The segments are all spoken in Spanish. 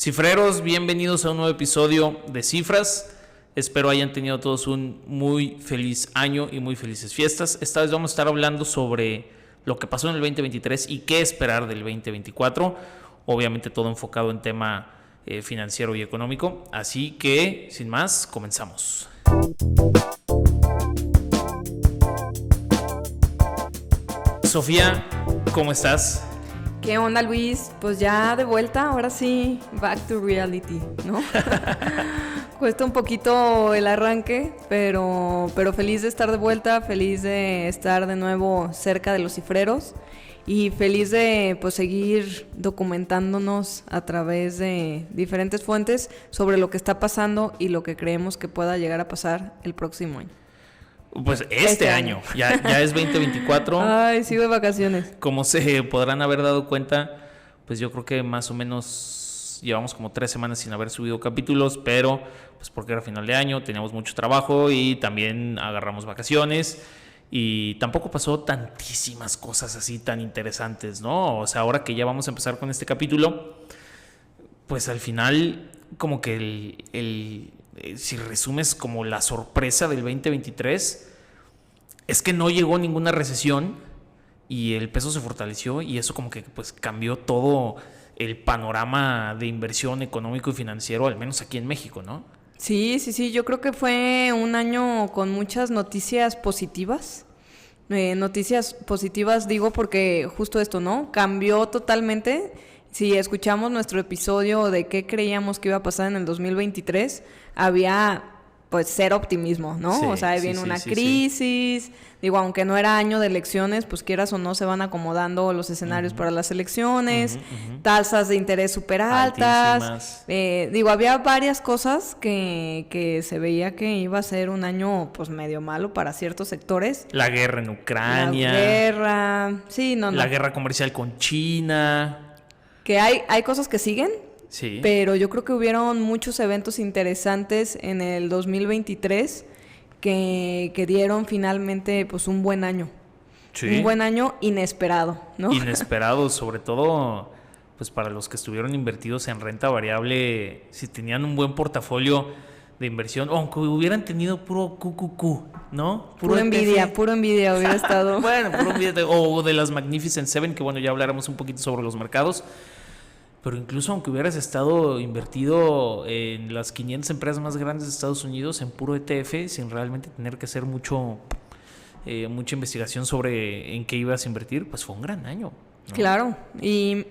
Cifreros, bienvenidos a un nuevo episodio de Cifras. Espero hayan tenido todos un muy feliz año y muy felices fiestas. Esta vez vamos a estar hablando sobre lo que pasó en el 2023 y qué esperar del 2024. Obviamente todo enfocado en tema financiero y económico. Así que, sin más, comenzamos. Sofía, ¿cómo estás? ¿Qué onda, Luis? Pues ya de vuelta, ahora sí, back to reality, ¿no? Cuesta un poquito el arranque, pero feliz de estar de vuelta, feliz de estar de nuevo cerca de los cifreros y feliz de pues seguir documentándonos a través de diferentes fuentes sobre lo que está pasando y lo que creemos que pueda llegar a pasar el próximo año. Pues este año. Ya es 2024. Ay, sigo de vacaciones. Como se podrán haber dado cuenta, pues yo creo que más o menos llevamos como 3 semanas sin haber subido capítulos, pero pues porque era final de año, teníamos mucho trabajo y también agarramos vacaciones y tampoco pasó tantísimas cosas así tan interesantes, ¿no? O sea, ahora que ya vamos a empezar con este capítulo, pues al final como que si resumes como la sorpresa del 2023, es que no llegó ninguna recesión y el peso se fortaleció y eso como que pues cambió todo el panorama de inversión económico y financiero, al menos aquí en México, ¿no? Sí, yo creo que fue un año con muchas noticias positivas. Noticias positivas digo porque justo esto, ¿no? Cambió totalmente. Si escuchamos nuestro episodio de qué creíamos que iba a pasar en el 2023, había pues cero optimismo, ¿no? Sí, o sea, ahí viene una crisis. Digo, aunque no era año de elecciones, pues quieras o no se van acomodando los escenarios para las elecciones, tasas de interés súper altas. Digo, había varias cosas que se veía que iba a ser un año pues medio malo para ciertos sectores. La guerra en Ucrania. La guerra comercial con China. Que hay cosas que siguen. Sí. Pero yo creo que hubieron muchos eventos interesantes en el 2023 que dieron finalmente pues un buen año. Sí. Un buen año inesperado, ¿no? Inesperado, sobre todo pues para los que estuvieron invertidos en renta variable, si tenían un buen portafolio de inversión, aunque hubieran tenido puro QQQ, ¿no? Puro envidia hubiera estado. Bueno, puro envidia, o de las Magnificent Seven, que bueno, ya hablaremos un poquito sobre los mercados. Pero incluso aunque hubieras estado invertido en las 500 empresas más grandes de Estados Unidos en puro ETF, sin realmente tener que hacer mucha investigación sobre en qué ibas a invertir, pues fue un gran año, ¿no? Claro, y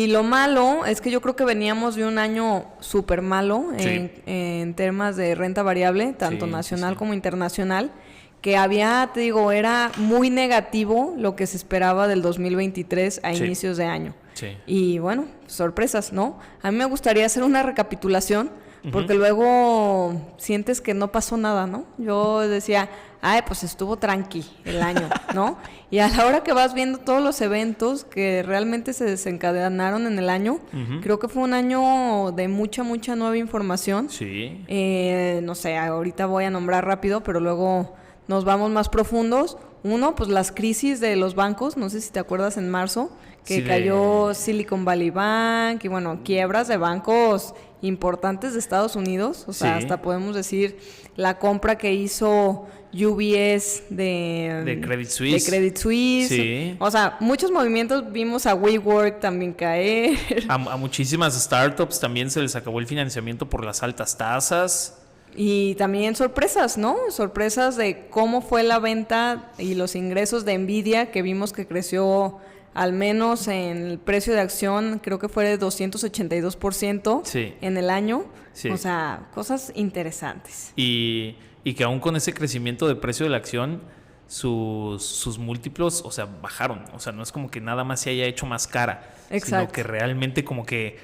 lo malo es que yo creo que veníamos de un año súper malo en temas de renta variable, tanto nacional como internacional, que había, te digo, era muy negativo lo que se esperaba del 2023 a inicios de año. Sí. Y bueno, sorpresas, ¿no? A mí me gustaría hacer una recapitulación, porque luego sientes que no pasó nada, ¿no? Yo decía, pues estuvo tranqui el año, ¿no? Y a la hora que vas viendo todos los eventos que realmente se desencadenaron en el año, creo que fue un año de mucha nueva información. Sí. No sé, ahorita voy a nombrar rápido, pero luego nos vamos más profundos. Uno, pues las crisis de los bancos, no sé si te acuerdas en marzo, que cayó Silicon Valley Bank y bueno, quiebras de bancos importantes de Estados Unidos, o sea, hasta podemos decir la compra que hizo UBS de Credit Suisse. Sí. O sea, muchos movimientos, vimos a WeWork también caer. A muchísimas startups también se les acabó el financiamiento por las altas tasas. Y también sorpresas, ¿no? Sorpresas de cómo fue la venta y los ingresos de Nvidia, que vimos que creció al menos en el precio de acción, creo que fue de 282% en el año. Sí. O sea, cosas interesantes. Y que aún con ese crecimiento de precio de la acción, sus múltiplos, o sea, bajaron. O sea, no es como que nada más se haya hecho más cara. Exacto. Sino que realmente como que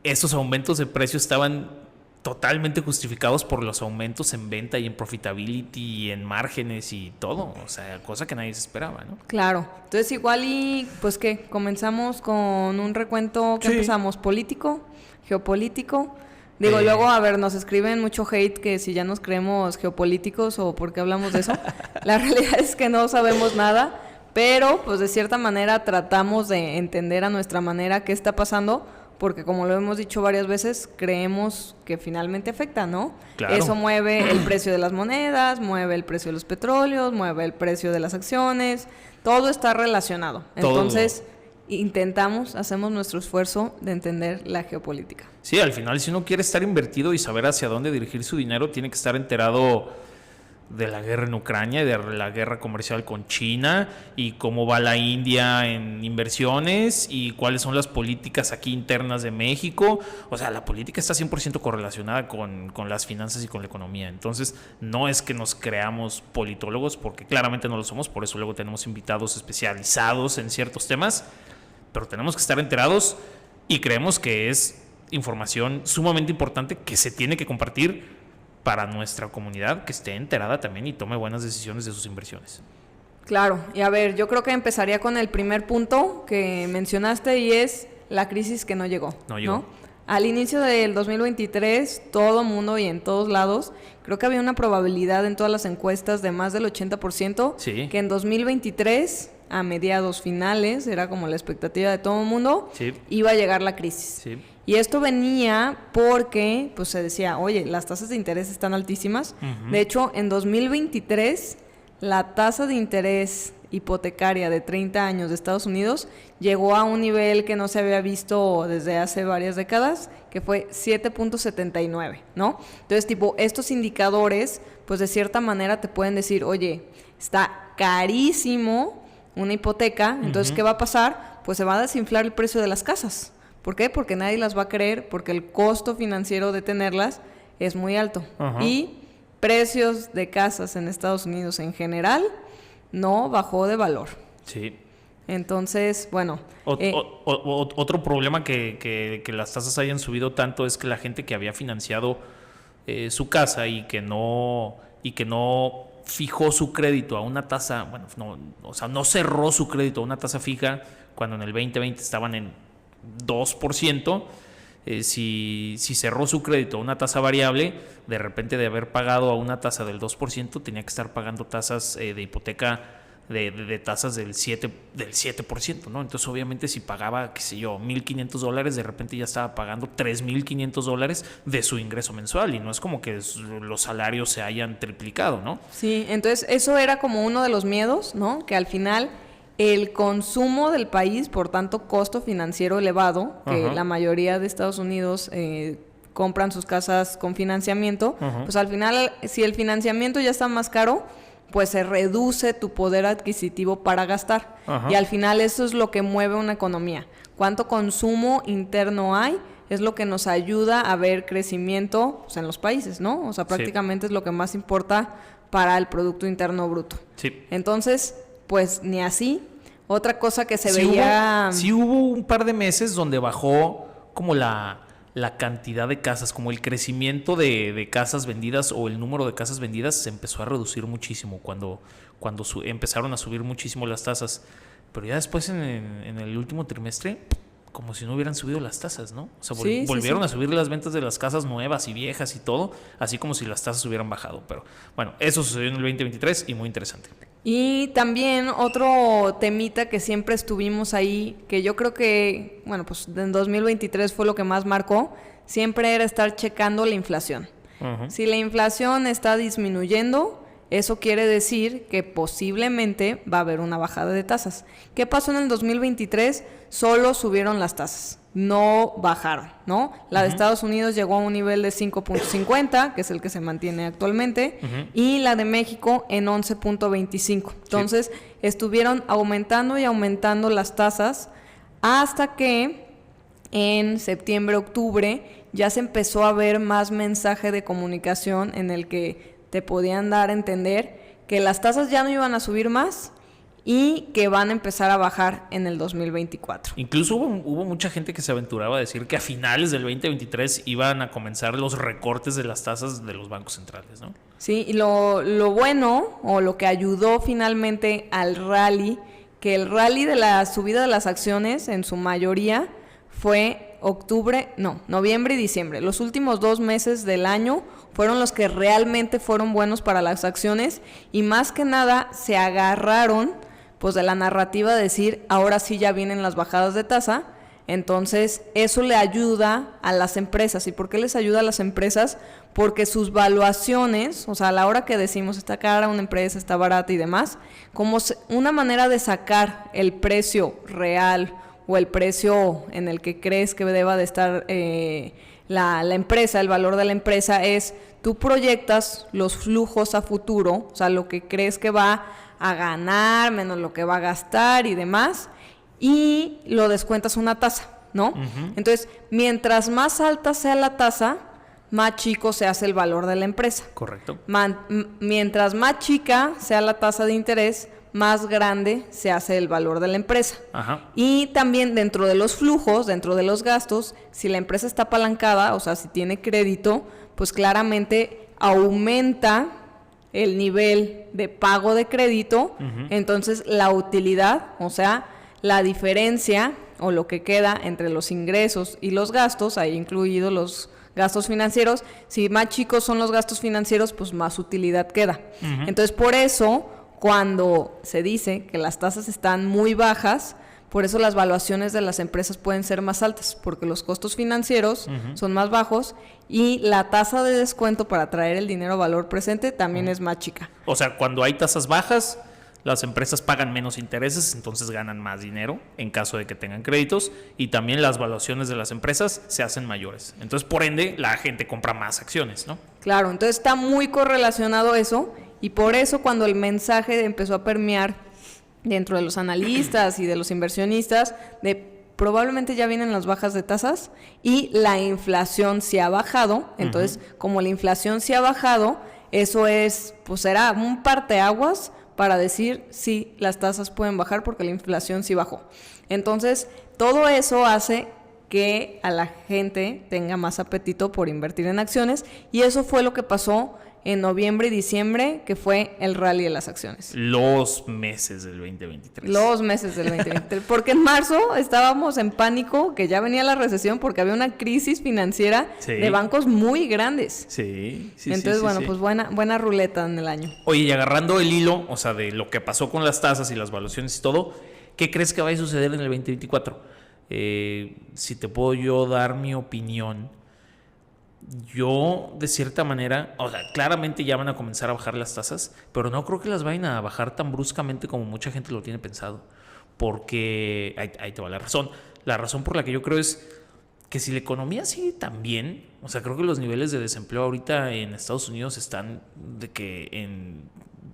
esos aumentos de precio estaban totalmente justificados por los aumentos en venta y en profitability y en márgenes y todo, o sea, cosa que nadie se esperaba, ¿no? Claro, entonces igual y pues ¿qué? Comenzamos con un recuento, ¿qué empezamos? ¿Político? ¿Geopolítico? Digo, luego, a ver, nos escriben mucho hate que si ya nos creemos geopolíticos o por qué hablamos de eso. La realidad es que no sabemos nada, pero pues de cierta manera tratamos de entender a nuestra manera qué está pasando, porque como lo hemos dicho varias veces, creemos que finalmente afecta, ¿no? Claro. Eso mueve el precio de las monedas, mueve el precio de los petróleos, mueve el precio de las acciones, todo está relacionado. Todo. Entonces, hacemos nuestro esfuerzo de entender la geopolítica. Sí, al final, si uno quiere estar invertido y saber hacia dónde dirigir su dinero, tiene que estar enterado de la guerra en Ucrania y de la guerra comercial con China y cómo va la India en inversiones y cuáles son las políticas aquí internas de México. O sea, la política está 100% correlacionada con las finanzas y con la economía. Entonces, no es que nos creamos politólogos, porque claramente no lo somos, por eso luego tenemos invitados especializados en ciertos temas, pero tenemos que estar enterados y creemos que es información sumamente importante que se tiene que compartir para nuestra comunidad, que esté enterada también y tome buenas decisiones de sus inversiones. Claro, y a ver, yo creo que empezaría con el primer punto que mencionaste y es la crisis que no llegó. No llegó. ¿No? Al inicio del 2023, todo mundo y en todos lados, creo que había una probabilidad en todas las encuestas de más del 80%, sí, que en 2023, a mediados finales, era como la expectativa de todo el mundo, sí, iba a llegar la crisis. Sí. Y esto venía porque pues se decía, oye, las tasas de interés están altísimas. Uh-huh. De hecho, en 2023, la tasa de interés hipotecaria de 30 años de Estados Unidos llegó a un nivel que no se había visto desde hace varias décadas, que fue 7.79, ¿no? Entonces, tipo, estos indicadores, pues de cierta manera te pueden decir, oye, está carísimo una hipoteca, entonces, uh-huh. ¿qué va a pasar? Pues se va a desinflar el precio de las casas. ¿Por qué? Porque nadie las va a querer, porque el costo financiero de tenerlas es muy alto. Uh-huh. Y precios de casas en Estados Unidos en general no bajó de valor. Sí. Entonces, bueno. Otro problema que las tasas hayan subido tanto es que la gente que había financiado su casa y que no fijó su crédito a una tasa, bueno, no cerró su crédito a una tasa fija cuando en el 2020 estaban en 2%, si cerró su crédito a una tasa variable, de repente de haber pagado a una tasa del 2%, tenía que estar pagando tasas de hipoteca de tasas del 7%, ¿no? Entonces, obviamente, si pagaba, qué sé yo, $1,500, de repente ya estaba pagando $3,500 de su ingreso mensual, y no es como que los salarios se hayan triplicado, ¿no? Sí, entonces eso era como uno de los miedos, ¿no? Que al final el consumo del país, por tanto costo financiero elevado, que la mayoría de Estados Unidos compran sus casas con financiamiento, pues al final, si el financiamiento ya está más caro, pues se reduce tu poder adquisitivo para gastar. Y al final eso es lo que mueve una economía. Cuánto consumo interno hay es lo que nos ayuda a ver crecimiento, pues, en los países, ¿no? O sea, prácticamente es lo que más importa para el Producto Interno Bruto. Sí. Entonces, pues ni así. Otra cosa que se veía... Hubo un par de meses donde bajó como la cantidad de casas, como el crecimiento de casas vendidas o el número de casas vendidas se empezó a reducir muchísimo cuando empezaron a subir muchísimo las tasas. Pero ya después en el último trimestre, como si no hubieran subido las tasas, ¿no? O sea, volvieron a subir las ventas de las casas nuevas y viejas y todo, así como si las tasas hubieran bajado. Pero bueno, eso sucedió en el 2023 y muy interesante. Y también otro temita que siempre estuvimos ahí, que yo creo que, bueno, pues en 2023 fue lo que más marcó, siempre era estar checando la inflación. Si la inflación está disminuyendo, eso quiere decir que posiblemente va a haber una bajada de tasas. ¿Qué pasó en el 2023? Solo subieron las tasas, no bajaron, ¿no? La de Estados Unidos llegó a un nivel de 5.50, que es el que se mantiene actualmente, y la de México en 11.25. Entonces, estuvieron aumentando y aumentando las tasas hasta que en septiembre, octubre, ya se empezó a ver más mensaje de comunicación en el que te podían dar a entender que las tasas ya no iban a subir más y que van a empezar a bajar en el 2024. Incluso hubo mucha gente que se aventuraba a decir que a finales del 2023 iban a comenzar los recortes de las tasas de los bancos centrales, ¿no? Sí, y lo bueno, o lo que ayudó finalmente al rally, que el rally de la subida de las acciones en su mayoría fue noviembre y diciembre. Los últimos 2 meses del año fueron los que realmente fueron buenos para las acciones, y más que nada se agarraron pues de la narrativa de decir, ahora sí ya vienen las bajadas de tasa. Entonces, eso le ayuda a las empresas. ¿Y por qué les ayuda a las empresas? Porque sus valuaciones, o sea, a la hora que decimos está cara una empresa, está barata y demás, como una manera de sacar el precio real o el precio en el que crees que deba de estar la empresa, el valor de la empresa es, tú proyectas los flujos a futuro, o sea, lo que crees que va a ganar, menos lo que va a gastar y demás, y lo descuentas una tasa, ¿no? Uh-huh. Entonces, mientras más alta sea la tasa, más chico se hace el valor de la empresa. Correcto. Mientras más chica sea la tasa de interés, más grande se hace el valor de la empresa. Ajá. Y también dentro de los flujos, dentro de los gastos, si la empresa está apalancada, o sea, si tiene crédito, pues claramente aumenta el nivel de pago de crédito, uh-huh. Entonces la utilidad, o sea, la diferencia o lo que queda entre los ingresos y los gastos, ahí incluidos los gastos financieros, si más chicos son los gastos financieros, pues más utilidad queda. Uh-huh. Entonces, por eso, cuando se dice que las tasas están muy bajas, por eso las valuaciones de las empresas pueden ser más altas, porque los costos financieros uh-huh. son más bajos y la tasa de descuento para traer el dinero a valor presente también uh-huh. es más chica. O sea, cuando hay tasas bajas, las empresas pagan menos intereses, entonces ganan más dinero en caso de que tengan créditos, y también las valuaciones de las empresas se hacen mayores. Entonces, por ende, la gente compra más acciones, ¿no? Claro, entonces está muy correlacionado eso, y por eso cuando el mensaje empezó a permear dentro de los analistas y de los inversionistas de probablemente ya vienen las bajas de tasas y la inflación se ha bajado, entonces uh-huh. como la inflación se ha bajado, eso es, pues será un parteaguas para decir sí, las tasas pueden bajar porque la inflación sí bajó. Entonces, todo eso hace que a la gente tenga más apetito por invertir en acciones, y eso fue lo que pasó en noviembre y diciembre, que fue el rally de las acciones. Los meses del 2023. Los meses del 2023. Porque en marzo estábamos en pánico, que ya venía la recesión, porque había una crisis financiera sí. de bancos muy grandes. Sí, sí. Entonces, sí, bueno, sí. pues buena ruleta en el año. Oye, y agarrando el hilo, o sea, de lo que pasó con las tasas y las valuaciones y todo, ¿qué crees que va a suceder en el 2024? Si te puedo yo dar mi opinión, yo de cierta manera, o sea, claramente ya van a comenzar a bajar las tasas, pero no creo que las vayan a bajar tan bruscamente como mucha gente lo tiene pensado, porque ahí te va la razón. La razón por la que yo creo es que si la economía sigue tan bien, o sea, creo que los niveles de desempleo ahorita en Estados Unidos están de que en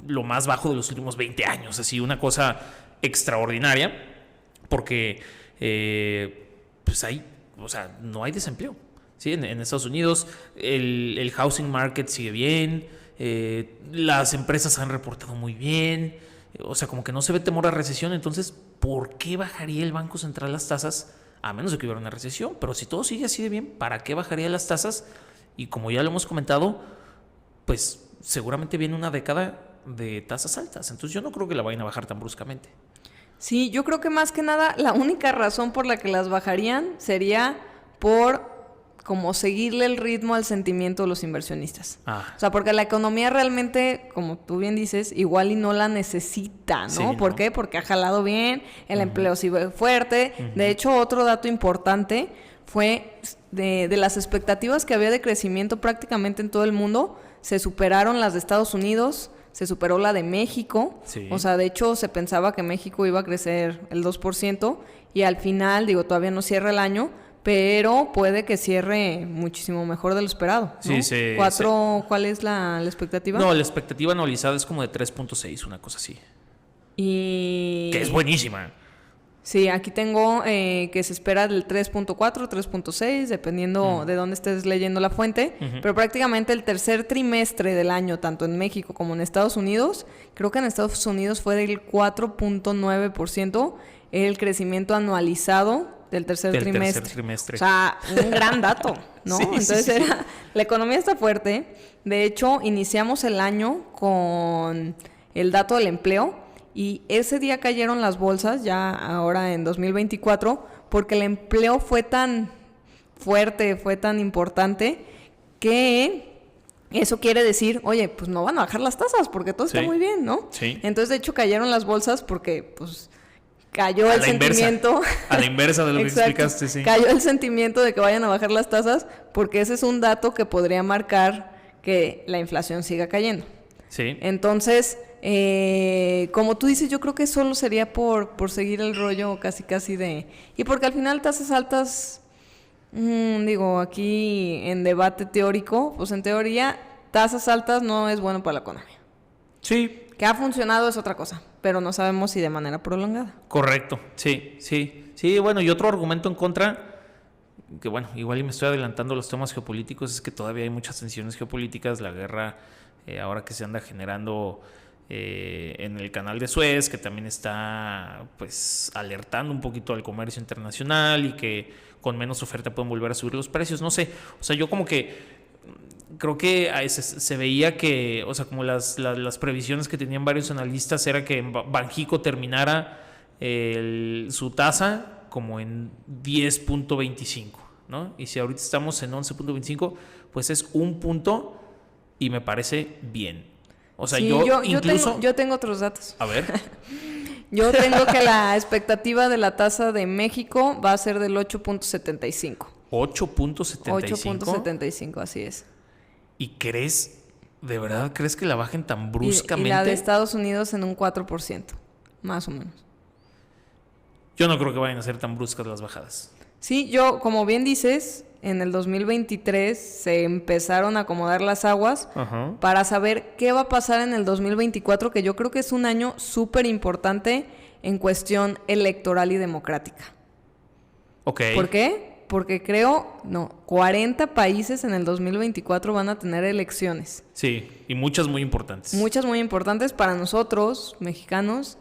lo más bajo de los últimos 20 años, así una cosa extraordinaria, porque pues ahí, o sea, no hay desempleo. Sí, en Estados Unidos el housing market sigue bien, las empresas han reportado muy bien, o sea, como que no se ve temor a recesión. Entonces, ¿por qué bajaría el Banco Central las tasas? A menos de que hubiera una recesión, pero si todo sigue así de bien, ¿para qué bajaría las tasas? Y como ya lo hemos comentado, pues seguramente viene una década de tasas altas, entonces yo no creo que la vayan a bajar tan bruscamente. Sí, yo creo que más que nada la única razón por la que las bajarían sería por como seguirle el ritmo al sentimiento de los inversionistas. O sea, porque la economía realmente, como tú bien dices, igual y no la necesita, ¿no? Sí, ¿no? ¿Por qué? Porque ha jalado bien, el uh-huh. empleo sigue fuerte. Uh-huh. De hecho, otro dato importante fue de las expectativas que había de crecimiento prácticamente en todo el mundo, se superaron las de Estados Unidos, se superó la de México. Sí. O sea, de hecho, se pensaba que México iba a crecer el 2%, y al final, todavía no cierra el año, pero puede que cierre muchísimo mejor de lo esperado, ¿no? Sí, ¿Cuál es la expectativa? No, la expectativa anualizada es como de 3.6, una cosa así. Que es buenísima. Sí, aquí tengo que se espera del 3.4, 3.6, dependiendo de dónde estés leyendo la fuente, pero prácticamente el tercer trimestre del año, tanto en México como en Estados Unidos, creo que en Estados Unidos fue del 4.9% el crecimiento anualizado del tercer trimestre. O sea, un gran dato, ¿no? Sí, entonces la economía está fuerte. De hecho, iniciamos el año con el dato del empleo, y ese día cayeron las bolsas, ya ahora en 2024, porque el empleo fue tan fuerte, fue tan importante, que eso quiere decir, oye, pues no van a bajar las tasas porque todo está muy bien, ¿no? Sí. Entonces, de hecho, cayeron las bolsas porque, pues, cayó el sentimiento. A la inversa de lo que explicaste, sí. Cayó el sentimiento de que vayan a bajar las tasas, porque ese es un dato que podría marcar que la inflación siga cayendo. Sí. Entonces, como tú dices, yo creo que solo sería por seguir el rollo casi de... Y porque al final tasas altas, digo, aquí en debate teórico, pues en teoría, tasas altas no es bueno para la economía. Sí. Que ha funcionado es otra cosa, pero no sabemos si de manera prolongada. Correcto, sí. Sí, bueno, y otro argumento en contra, que bueno, igual y me estoy adelantando a los temas geopolíticos, es que todavía hay muchas tensiones geopolíticas, la guerra ahora que se anda generando en el canal de Suez, que también está pues alertando un poquito al comercio internacional y que con menos oferta pueden volver a subir los precios, no sé, o sea, yo como que creo que se veía que, o sea, como las previsiones que tenían varios analistas era que Banxico terminara su tasa como en 10.25, ¿no? Y si ahorita estamos en 11.25, pues es un punto y me parece bien. O sea, sí, yo tengo otros datos. A ver. Yo tengo que la expectativa de la tasa de México va a ser del 8.75. 8.75. 8.75, así es. ¿Y de verdad crees que la bajen tan bruscamente? Y la de Estados Unidos en un 4%, más o menos. Yo no creo que vayan a ser tan bruscas las bajadas. Sí, como bien dices, en el 2023 se empezaron a acomodar las aguas para saber qué va a pasar en el 2024, que yo creo que es un año súper importante en cuestión electoral y democrática. Ok. ¿Por qué? Porque 40 países en el 2024 van a tener elecciones. Sí, y muchas muy importantes. Muchas muy importantes para nosotros, mexicanos,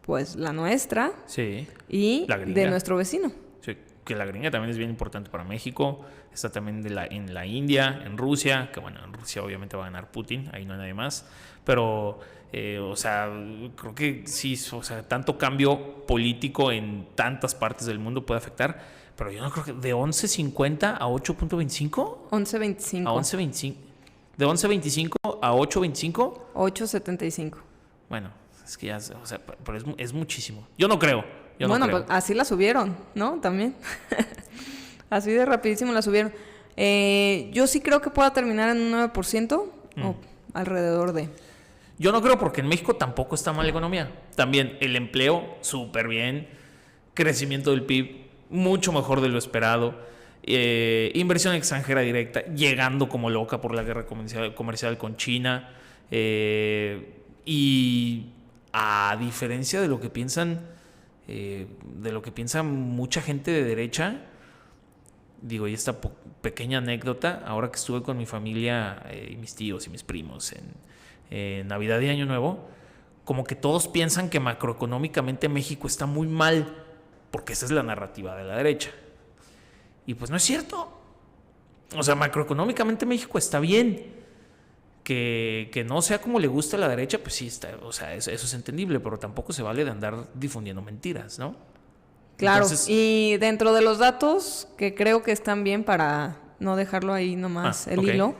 pues la nuestra. Sí. Y de nuestro vecino. Sí, que la gringa también es bien importante para México. Está también en la India, en Rusia, que bueno, en Rusia obviamente va a ganar Putin, ahí no hay nadie más. Pero, o sea, creo que sí, o sea, tanto cambio político en tantas partes del mundo puede afectar. Pero yo no creo que de 11.50 a 8.25. 11.25. A 11.25. De 11.25 a 8.25. 8.75. Bueno, es que ya, o sea, pero es muchísimo. Yo no creo. Bueno, pues así la subieron, ¿no? También. Así de rapidísimo la subieron. Yo sí creo que pueda terminar en un 9% o alrededor de... Yo no creo, porque en México tampoco está mal la economía. También el empleo, súper bien. Crecimiento del PIB, mucho mejor de lo esperado. Inversión extranjera directa, llegando como loca por la guerra comercial con China. Y a diferencia de lo que piensan, mucha gente de derecha, digo, y esta pequeña anécdota, ahora que estuve con mi familia y mis tíos y mis primos en Navidad y Año Nuevo, como que todos piensan que macroeconómicamente México está muy mal, porque esa es la narrativa de la derecha. Y pues no es cierto. O sea, macroeconómicamente México está bien. Que no sea como le gusta a la derecha, pues sí está, o sea, eso es entendible, pero tampoco se vale de andar difundiendo mentiras, ¿no? Claro. Entonces, y dentro de los datos que creo que están bien para no dejarlo ahí nomás hilo,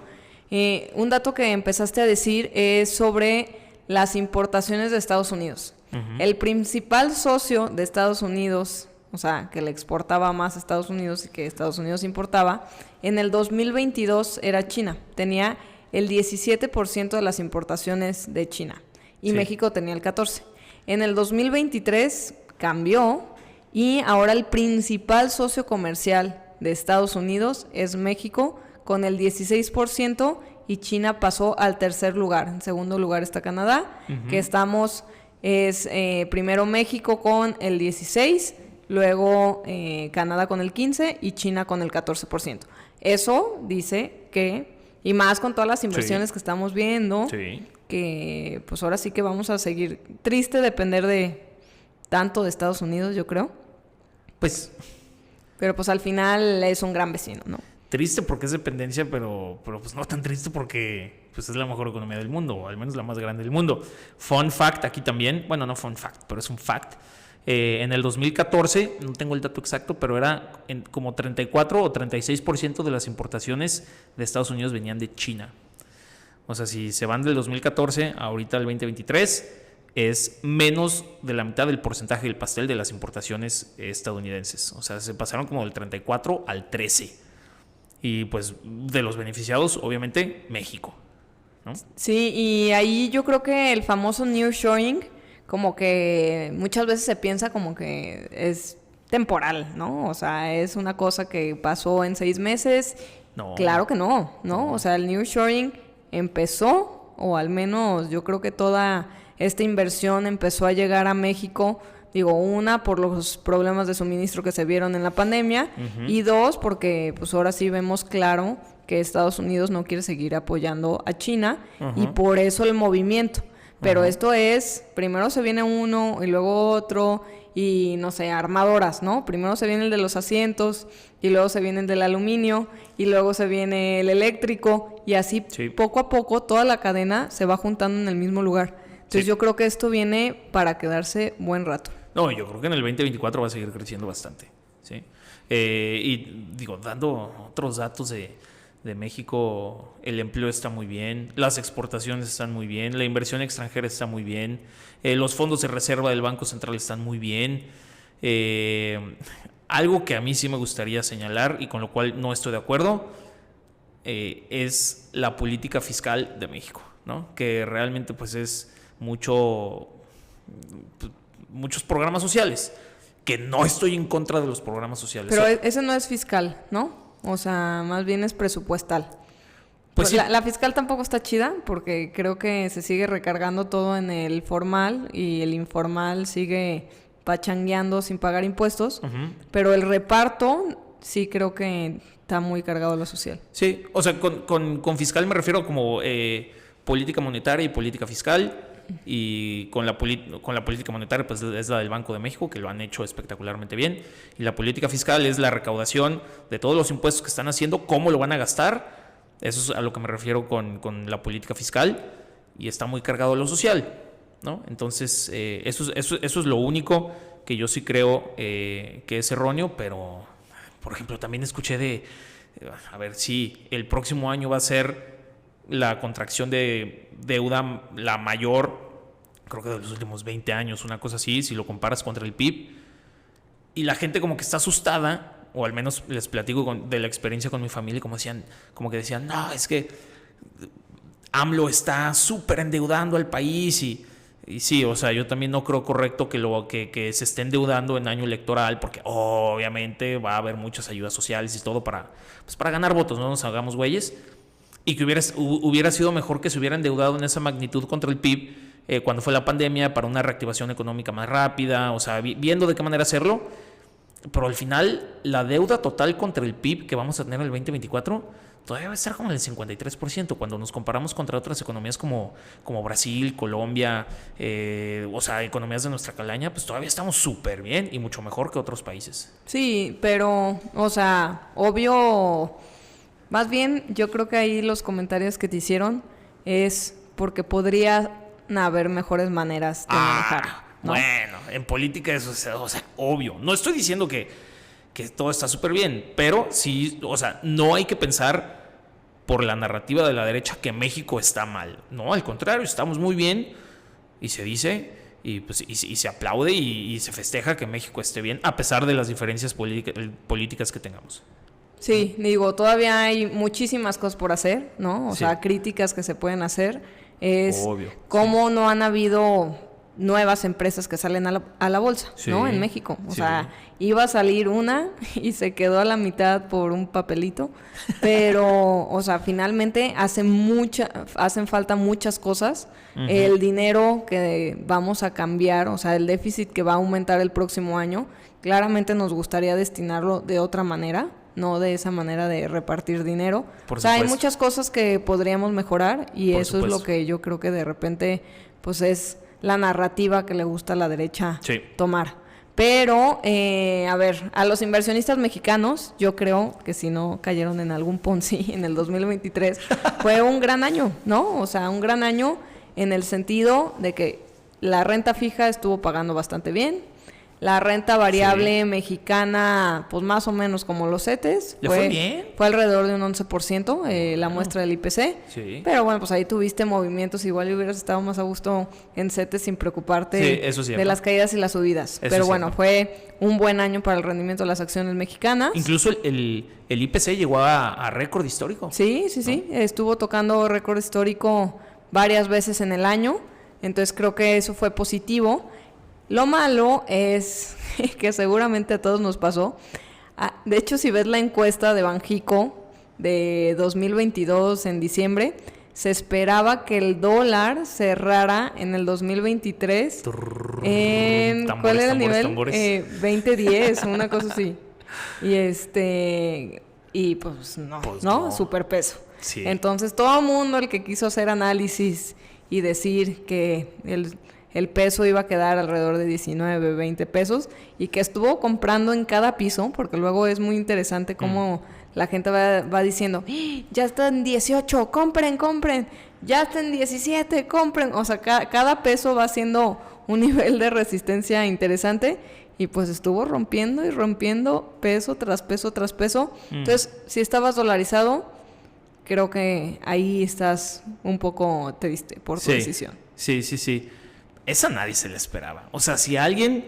un dato que empezaste a decir es sobre las importaciones de Estados Unidos. El principal socio de Estados Unidos, o sea, que le exportaba más a Estados Unidos y que Estados Unidos importaba, en el 2022 era China. Tenía el 17% de las importaciones de China y México tenía el 14%. En el 2023 cambió y ahora el principal socio comercial de Estados Unidos es México con el 16% y China pasó al tercer lugar. En segundo lugar está Canadá, que es primero México con el 16%, luego Canadá con el 15% y China con el 14%. Eso dice que, y más con todas las inversiones que estamos viendo, que pues ahora sí que vamos a seguir. Triste depender de tanto de Estados Unidos, yo creo. Pero pues al final es un gran vecino, ¿no? Triste porque es dependencia, pero pues no tan triste porque pues es la mejor economía del mundo, o al menos la más grande del mundo. Fun fact aquí también, bueno, no fun fact, pero es un fact. En el 2014, no tengo el dato exacto, pero era como 34 o 36% de las importaciones de Estados Unidos venían de China. O sea, si se van del 2014 ahorita al 2023, es menos de la mitad del porcentaje del pastel de las importaciones estadounidenses. O sea, se pasaron como del 34 al 13. Y pues de los beneficiados, obviamente, México, ¿no? Sí, y ahí yo creo que el famoso nearshoring, como que muchas veces se piensa como que es temporal, ¿no? O sea, es una cosa que pasó en 6 meses. No. Claro que no. O sea, el nearshoring empezó, o al menos yo creo que toda esta inversión empezó a llegar a México, digo, una, por los problemas de suministro que se vieron en la pandemia, y dos, porque pues ahora sí vemos claro que Estados Unidos no quiere seguir apoyando a China, y por eso el movimiento. Pero esto es, primero se viene uno y luego otro, y no sé, armadoras, ¿no? Primero se viene el de los asientos, y luego se viene el del aluminio, y luego se viene el eléctrico, y así poco a poco toda la cadena se va juntando en el mismo lugar. Entonces yo creo que esto viene para quedarse buen rato. No, yo creo que en el 2024 va a seguir creciendo bastante, ¿sí? Y digo, dando otros datos de México, el empleo está muy bien, las exportaciones están muy bien, la inversión extranjera está muy bien, los fondos de reserva del Banco Central están muy bien. Algo que a mí sí me gustaría señalar y con lo cual no estoy de acuerdo es la política fiscal de México, ¿no? Que realmente pues es muchos programas sociales, que no estoy en contra de los programas sociales. Pero ese no es fiscal, ¿no? O sea, más bien es presupuestal. Pues sí. La fiscal tampoco está chida porque creo que se sigue recargando todo en el formal y el informal sigue pachangueando sin pagar impuestos, pero el reparto sí creo que está muy cargado a lo social. Sí, o sea, con fiscal me refiero como política monetaria y política fiscal. Y con la política monetaria pues es la del Banco de México, que lo han hecho espectacularmente bien, y la política fiscal es la recaudación de todos los impuestos que están haciendo, cómo lo van a gastar. Eso es a lo que me refiero con la política fiscal, y está muy cargado a lo social, ¿no? Entonces eso es lo único que yo sí creo que es erróneo. Pero por ejemplo también escuché a ver si el próximo año va a ser la contracción de deuda la mayor, creo que de los últimos 20 años, una cosa así, si lo comparas contra el PIB. Y la gente como que está asustada, o al menos les platico de la experiencia con mi familia, como que decían, no, es que AMLO está súper endeudando al país. Y sí, o sea, yo también no creo correcto que se esté endeudando en año electoral, porque obviamente va a haber muchas ayudas sociales y todo para ganar votos, no nos hagamos güeyes. Y que hubiera sido mejor que se hubiera endeudado en esa magnitud contra el PIB cuando fue la pandemia, para una reactivación económica más rápida, o sea, viendo de qué manera hacerlo. Pero al final, la deuda total contra el PIB que vamos a tener en el 2024 todavía va a estar como en el 53%, cuando nos comparamos contra otras economías como Brasil, Colombia, o sea, economías de nuestra calaña, pues todavía estamos súper bien y mucho mejor que otros países. Sí, pero, o sea, obvio. Más bien, yo creo que ahí los comentarios que te hicieron es porque podría haber mejores maneras de manejar, ¿no? Bueno, en política eso es, o sea, obvio. No estoy diciendo que todo está súper bien, pero sí, o sea, no hay que pensar por la narrativa de la derecha que México está mal. No, al contrario, estamos muy bien, y se dice, y se aplaude y se festeja que México esté bien, a pesar de las diferencias políticas que tengamos. Sí, digo, todavía hay muchísimas cosas por hacer, ¿no? O sea, críticas que se pueden hacer. Es obvio, cómo no han habido nuevas empresas que salen a la bolsa, ¿no? En México. O sea, iba a salir una y se quedó a la mitad por un papelito. Pero, o sea, finalmente hacen falta muchas cosas. El dinero que vamos a cambiar, o sea, el déficit que va a aumentar el próximo año, claramente nos gustaría destinarlo de otra manera, no de esa manera de repartir dinero. O sea, hay muchas cosas que podríamos mejorar, y eso es lo que yo creo que de repente pues es la narrativa que le gusta a la derecha tomar. Pero, a ver, a los inversionistas mexicanos, yo creo que si no cayeron en algún Ponzi en el 2023, fue un gran año, ¿no? O sea, un gran año en el sentido de que la renta fija estuvo pagando bastante bien, La renta variable mexicana, pues más o menos como los CETES. ¿Le fue bien? Fue alrededor de un 11%, la muestra del IPC. Sí. Pero bueno, pues ahí tuviste movimientos. Igual hubieras estado más a gusto en CETES sin preocuparte de las caídas y las subidas. Pero bueno, fue un buen año para el rendimiento de las acciones mexicanas. Incluso el IPC llegó a récord histórico. Sí. Estuvo tocando récord histórico varias veces en el año. Entonces creo que eso fue positivo. Lo malo es que seguramente a todos nos pasó. De hecho, si ves la encuesta de Banjico de 2022 en diciembre, se esperaba que el dólar cerrara en el 2023 en... ¿Cuál era el nivel? 2010, una cosa así. Y pues no, superpeso. Sí. Entonces todo el mundo, el que quiso hacer análisis y decir que el peso iba a quedar alrededor de 19, 20 pesos y que estuvo comprando en cada piso, porque luego es muy interesante cómo la gente va diciendo, ya está en 18, compren, ya está en 17, compren. O sea, cada peso va haciendo un nivel de resistencia interesante y pues estuvo rompiendo y rompiendo peso tras peso tras peso. Entonces, si estabas dolarizado, creo que ahí estás un poco triste por tu decisión. Sí. Esa nadie se le esperaba. O sea, si alguien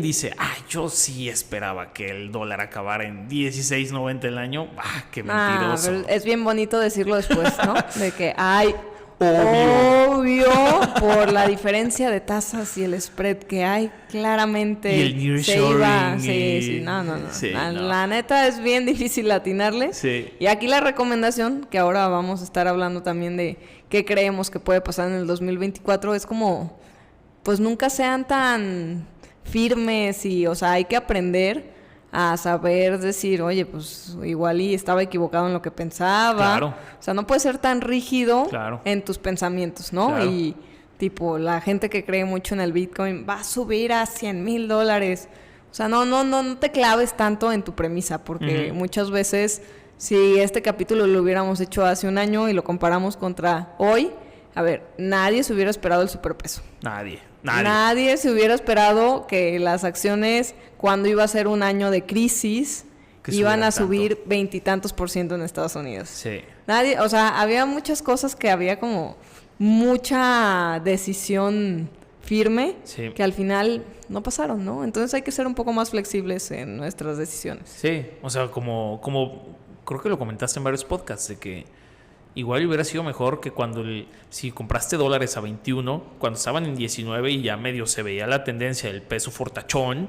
dice, yo sí esperaba que el dólar acabara en 16.90 el año, qué mentiroso. Pero es bien bonito decirlo después, ¿no? De que obvio por la diferencia de tasas y el spread que hay, claramente y el nearshoring. Sí, no. La neta es bien difícil atinarle. Sí. Y aquí la recomendación, que ahora vamos a estar hablando también de qué creemos que puede pasar en el 2024, es como, pues nunca sean tan firmes o sea, hay que aprender a saber decir, oye, pues igual y estaba equivocado en lo que pensaba. Claro. O sea, no puedes ser tan rígido Claro. en tus pensamientos, ¿no? Claro. Y tipo, la gente que cree mucho en el Bitcoin va a subir a $100,000. O sea, no te claves tanto en tu premisa, porque muchas veces, si este capítulo lo hubiéramos hecho hace un año y lo comparamos contra hoy, a ver, nadie se hubiera esperado el superpeso. Nadie se hubiera esperado que las acciones, cuando iba a ser un año de crisis, iban a subir 20 y tantos % en Estados Unidos. Sí. Nadie, o sea, había muchas cosas que había como mucha decisión firme que al final no pasaron, ¿no? Entonces hay que ser un poco más flexibles en nuestras decisiones. Sí, o sea, como creo que lo comentaste en varios podcasts, de que igual hubiera sido mejor que si compraste dólares a 21, cuando estaban en 19 y ya medio se veía la tendencia del peso fortachón,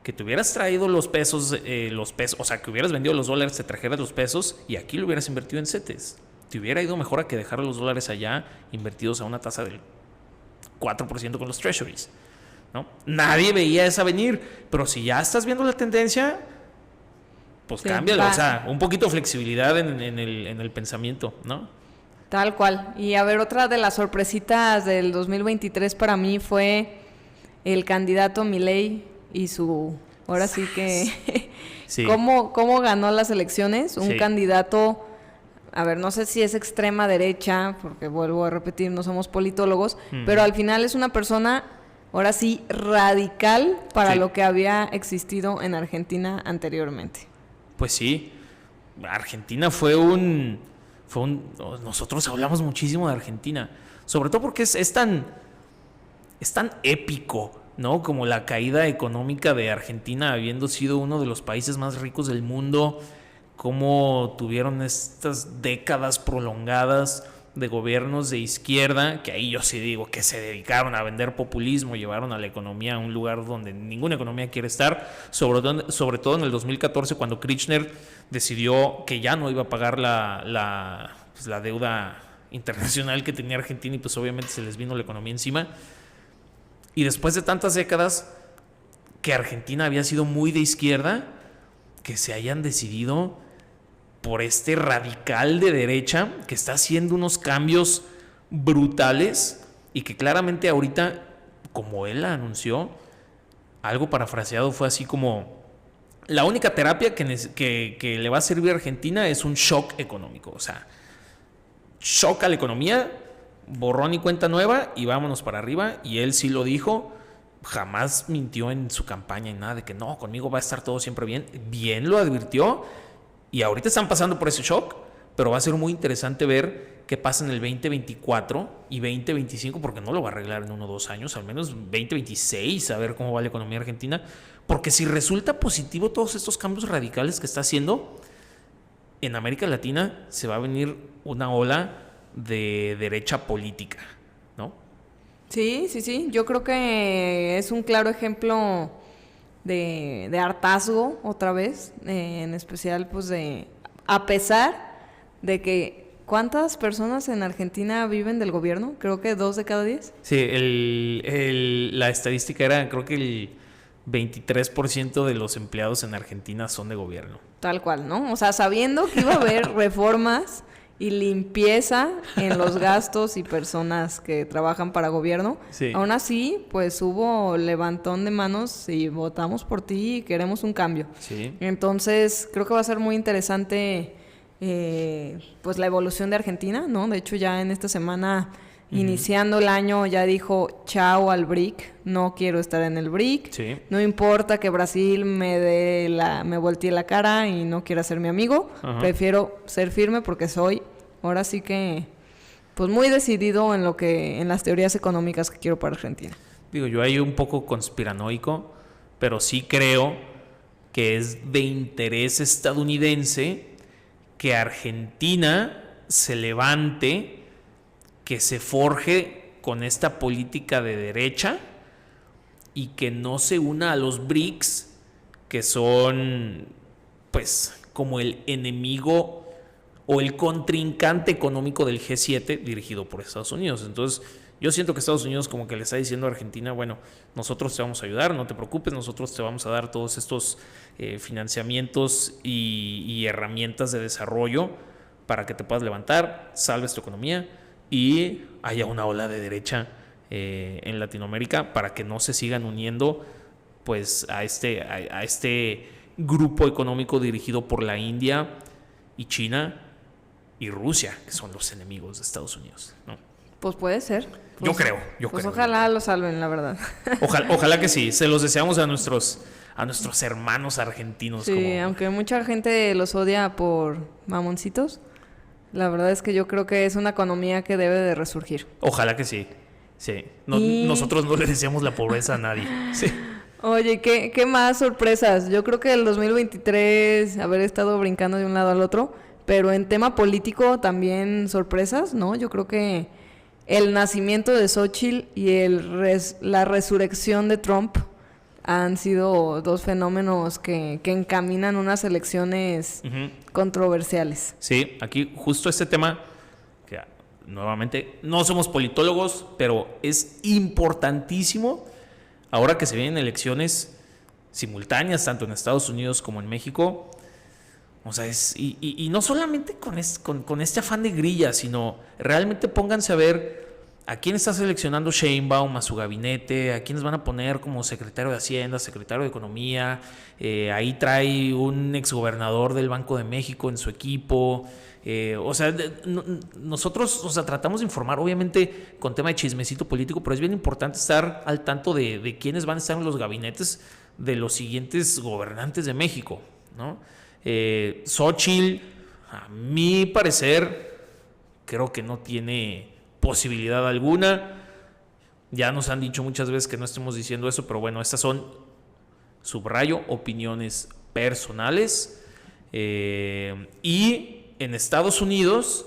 que te hubieras traído los pesos, o sea, que hubieras vendido los dólares, te trajeras los pesos y aquí lo hubieras invertido en CETES. Te hubiera ido mejor a que dejar los dólares allá invertidos a una tasa del 4% con los treasuries, ¿no? Nadie veía esa venir, pero si ya estás viendo la tendencia, pues cámbiala, o sea, un poquito de flexibilidad en el pensamiento, ¿no? Tal cual. Y a ver, otra de las sorpresitas del 2023 para mí fue el candidato Milei y ahora sí que ¿Cómo ganó las elecciones? Un candidato, a ver, no sé si es extrema derecha, porque vuelvo a repetir, no somos politólogos, pero al final es una persona, ahora sí, radical para lo que había existido en Argentina anteriormente. Pues sí, Argentina nosotros hablamos muchísimo de Argentina, sobre todo porque es tan épico, ¿no? Como la caída económica de Argentina, habiendo sido uno de los países más ricos del mundo, cómo tuvieron estas décadas prolongadas de gobiernos de izquierda, que ahí yo sí digo que se dedicaron a vender populismo, llevaron a la economía a un lugar donde ninguna economía quiere estar, sobre todo en el 2014, cuando Kirchner decidió que ya no iba a pagar la deuda internacional que tenía Argentina y pues obviamente se les vino la economía encima. Y después de tantas décadas que Argentina había sido muy de izquierda, que se hayan decidido por este radical de derecha que está haciendo unos cambios brutales y que claramente ahorita, como él anunció, algo parafraseado fue así como: la única terapia que le va a servir a Argentina es un shock económico. O sea, shock a la economía, borrón y cuenta nueva y vámonos para arriba. Y él sí lo dijo. jamás mintió en su campaña y nada de que no, conmigo va a estar todo siempre bien. Bien lo advirtió y ahorita están pasando por ese shock, pero va a ser muy interesante ver qué pasa en el 2024 y 2025, porque no lo va a arreglar en 1 o 2 años, al menos 2026, a ver cómo va la economía argentina, porque si resulta positivo todos estos cambios radicales que está haciendo, en América Latina se va a venir una ola de derecha política, ¿no? Sí. Yo creo que es un claro ejemplo de hartazgo otra vez, en especial pues a pesar de que ¿cuántas personas en Argentina viven del gobierno? Creo que 2 de cada 10. Sí, la estadística era, creo que el 23% de los empleados en Argentina son de gobierno. Tal cual, ¿no? O sea, sabiendo que iba a haber reformas y limpieza en los gastos y personas que trabajan para gobierno, sí. Aún así, pues hubo levantón de manos y votamos por ti y queremos un cambio. Sí. Entonces, creo que va a ser muy interesante pues la evolución de Argentina, ¿no? De hecho, ya en esta semana, iniciando el año, ya dijo chao al BRIC, no quiero estar en el BRIC, sí. No importa que Brasil me voltee la cara y no quiera ser mi amigo, prefiero ser firme porque soy, ahora sí que, pues muy decidido en las teorías económicas que quiero para Argentina. Digo, yo ahí un poco conspiranoico, pero sí creo que es de interés estadounidense que Argentina se levante, que se forje con esta política de derecha y que no se una a los BRICS, que son pues como el enemigo o el contrincante económico del G7 dirigido por Estados Unidos. Entonces yo siento que Estados Unidos como que le está diciendo a Argentina, bueno, nosotros te vamos a ayudar, no te preocupes, nosotros te vamos a dar todos estos financiamientos y herramientas de desarrollo para que te puedas levantar, salves tu economía y haya una ola de derecha en Latinoamérica para que no se sigan uniendo pues a este grupo económico dirigido por la India y China y Rusia, que son los enemigos de Estados Unidos, ¿no? Pues puede ser. Yo creo. Ojalá lo salven, la verdad. Ojalá que sí. Se los deseamos a nuestros hermanos argentinos. Sí, aunque mucha gente los odia por mamoncitos, la verdad es que yo creo que es una economía que debe de resurgir. Ojalá que sí. Sí. Nosotros no le deseamos la pobreza a nadie. Sí. Oye, ¿qué más sorpresas? Yo creo que el 2023, haber estado brincando de un lado al otro, pero en tema político también sorpresas, ¿no? Yo creo que el nacimiento de Xochitl y la resurrección de Trump han sido 2 fenómenos que encaminan unas elecciones controversiales. Sí, aquí justo este tema, que nuevamente no somos politólogos, pero es importantísimo ahora que se vienen elecciones simultáneas tanto en Estados Unidos como en México. O sea, y no solamente con este afán de grilla, sino realmente pónganse a ver a quién está seleccionando Sheinbaum, a su gabinete, a quiénes van a poner como secretario de Hacienda, secretario de Economía. Ahí trae un exgobernador del Banco de México en su equipo. Nosotros tratamos de informar, obviamente, con tema de chismecito político, pero es bien importante estar al tanto de quiénes van a estar en los gabinetes de los siguientes gobernantes de México, ¿no? Xochitl, a mi parecer, creo que no tiene posibilidad alguna. Ya nos han dicho muchas veces que no estemos diciendo eso, pero bueno, estas son, subrayo, opiniones personales. Y en Estados Unidos,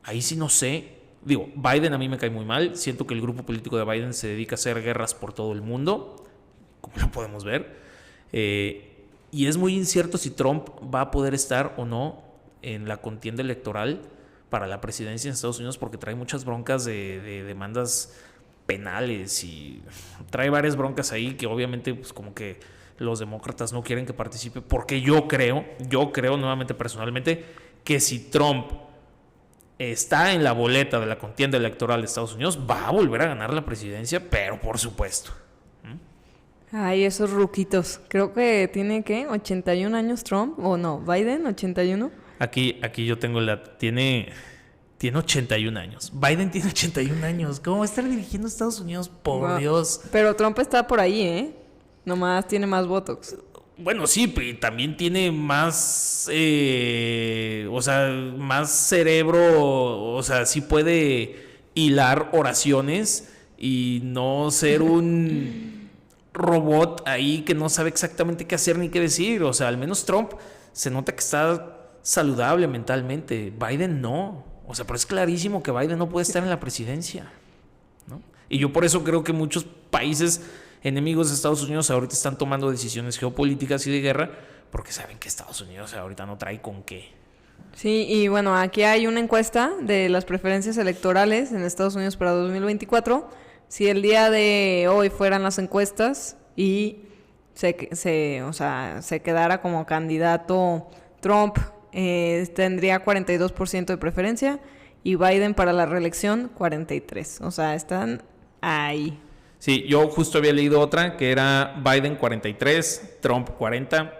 ahí sí no sé. Digo, Biden a mí me cae muy mal. Siento que el grupo político de Biden se dedica a hacer guerras por todo el mundo, como lo podemos ver. Y es muy incierto si Trump va a poder estar o no en la contienda electoral para la presidencia en Estados Unidos, porque trae muchas broncas de demandas penales y trae varias broncas ahí que obviamente pues como que los demócratas no quieren que participe, porque yo creo nuevamente personalmente que si Trump está en la boleta de la contienda electoral de Estados Unidos va a volver a ganar la presidencia, pero por supuesto. Ay, esos ruquitos. Creo que tiene, ¿qué? 81 años Trump, o no, Biden, 81. Aquí yo tengo tiene tiene 81 años. Biden tiene 81 años. ¿Cómo va a estar dirigiendo Estados Unidos? Por Dios. Pero Trump está por ahí, ¿eh? Nomás tiene más botox. Bueno, sí, pero también tiene más, más cerebro, o sea, sí puede hilar oraciones y no ser un robot ahí que no sabe exactamente qué hacer ni qué decir. O sea, al menos Trump se nota que está saludable mentalmente. Biden no. O sea, pero es clarísimo que Biden no puede estar en la presidencia, ¿no? Y yo por eso creo que muchos países enemigos de Estados Unidos ahorita están tomando decisiones geopolíticas y de guerra porque saben que Estados Unidos ahorita no trae con qué. Sí, y bueno, aquí hay una encuesta de las preferencias electorales en Estados Unidos para 2024. Si el día de hoy fueran las encuestas y se quedara como candidato Trump, tendría 42% de preferencia y Biden para la reelección 43%. O sea, están ahí. Sí, yo justo había leído otra que era Biden 43, Trump 40,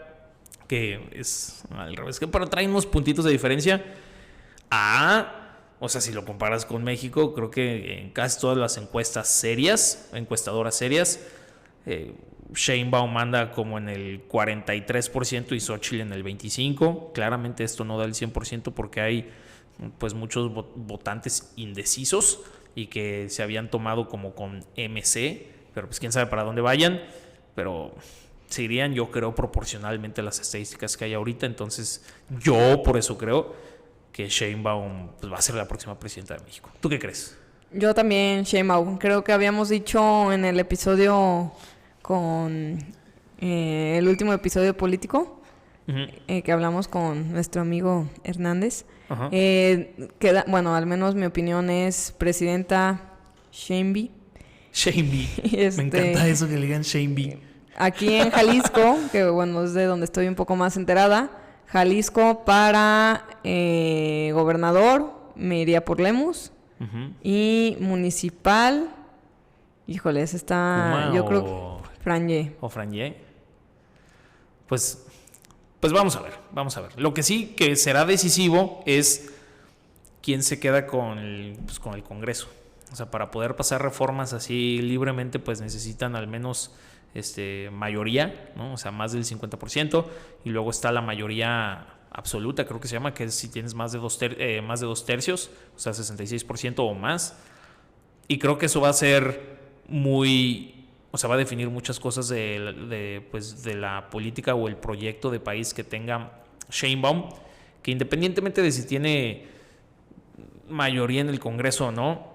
que es al revés, que pero traen unos puntitos de diferencia. O sea, si lo comparas con México, creo que en casi todas las encuestas serias, encuestadoras serias, Sheinbaum anda como en el 43% y Xochitl en el 25%. Claramente esto no da el 100% porque hay pues muchos votantes indecisos y que se habían tomado como con MC, pero pues quién sabe para dónde vayan, pero se irían, yo creo, proporcionalmente a las estadísticas que hay ahorita. Entonces yo por eso creo que Sheinbaum pues, va a ser la próxima presidenta de México. ¿Tú qué crees? Yo también, Sheinbaum. Creo que habíamos dicho en el episodio con el último episodio político, que hablamos con nuestro amigo Hernández, bueno, al menos mi opinión es presidenta Sheinbi. Me encanta eso que le digan Sheinbi. Aquí en Jalisco, que bueno, es de donde estoy un poco más enterada, Jalisco para gobernador me iría por Lemus. Y municipal, híjole, ese está, yo creo que Franje. ¿O Franje? Pues vamos a ver. Lo que sí que será decisivo es quién se queda con el Congreso. O sea, para poder pasar reformas así libremente, pues necesitan al menos mayoría, ¿no? O sea, más del 50%. Y luego está la mayoría absoluta, creo que se llama, que es si tienes más de dos tercios, o sea, 66% o más. Y creo que eso va a ser va a definir muchas cosas de la política o el proyecto de país que tenga Sheinbaum, que independientemente de si tiene mayoría en el Congreso o no,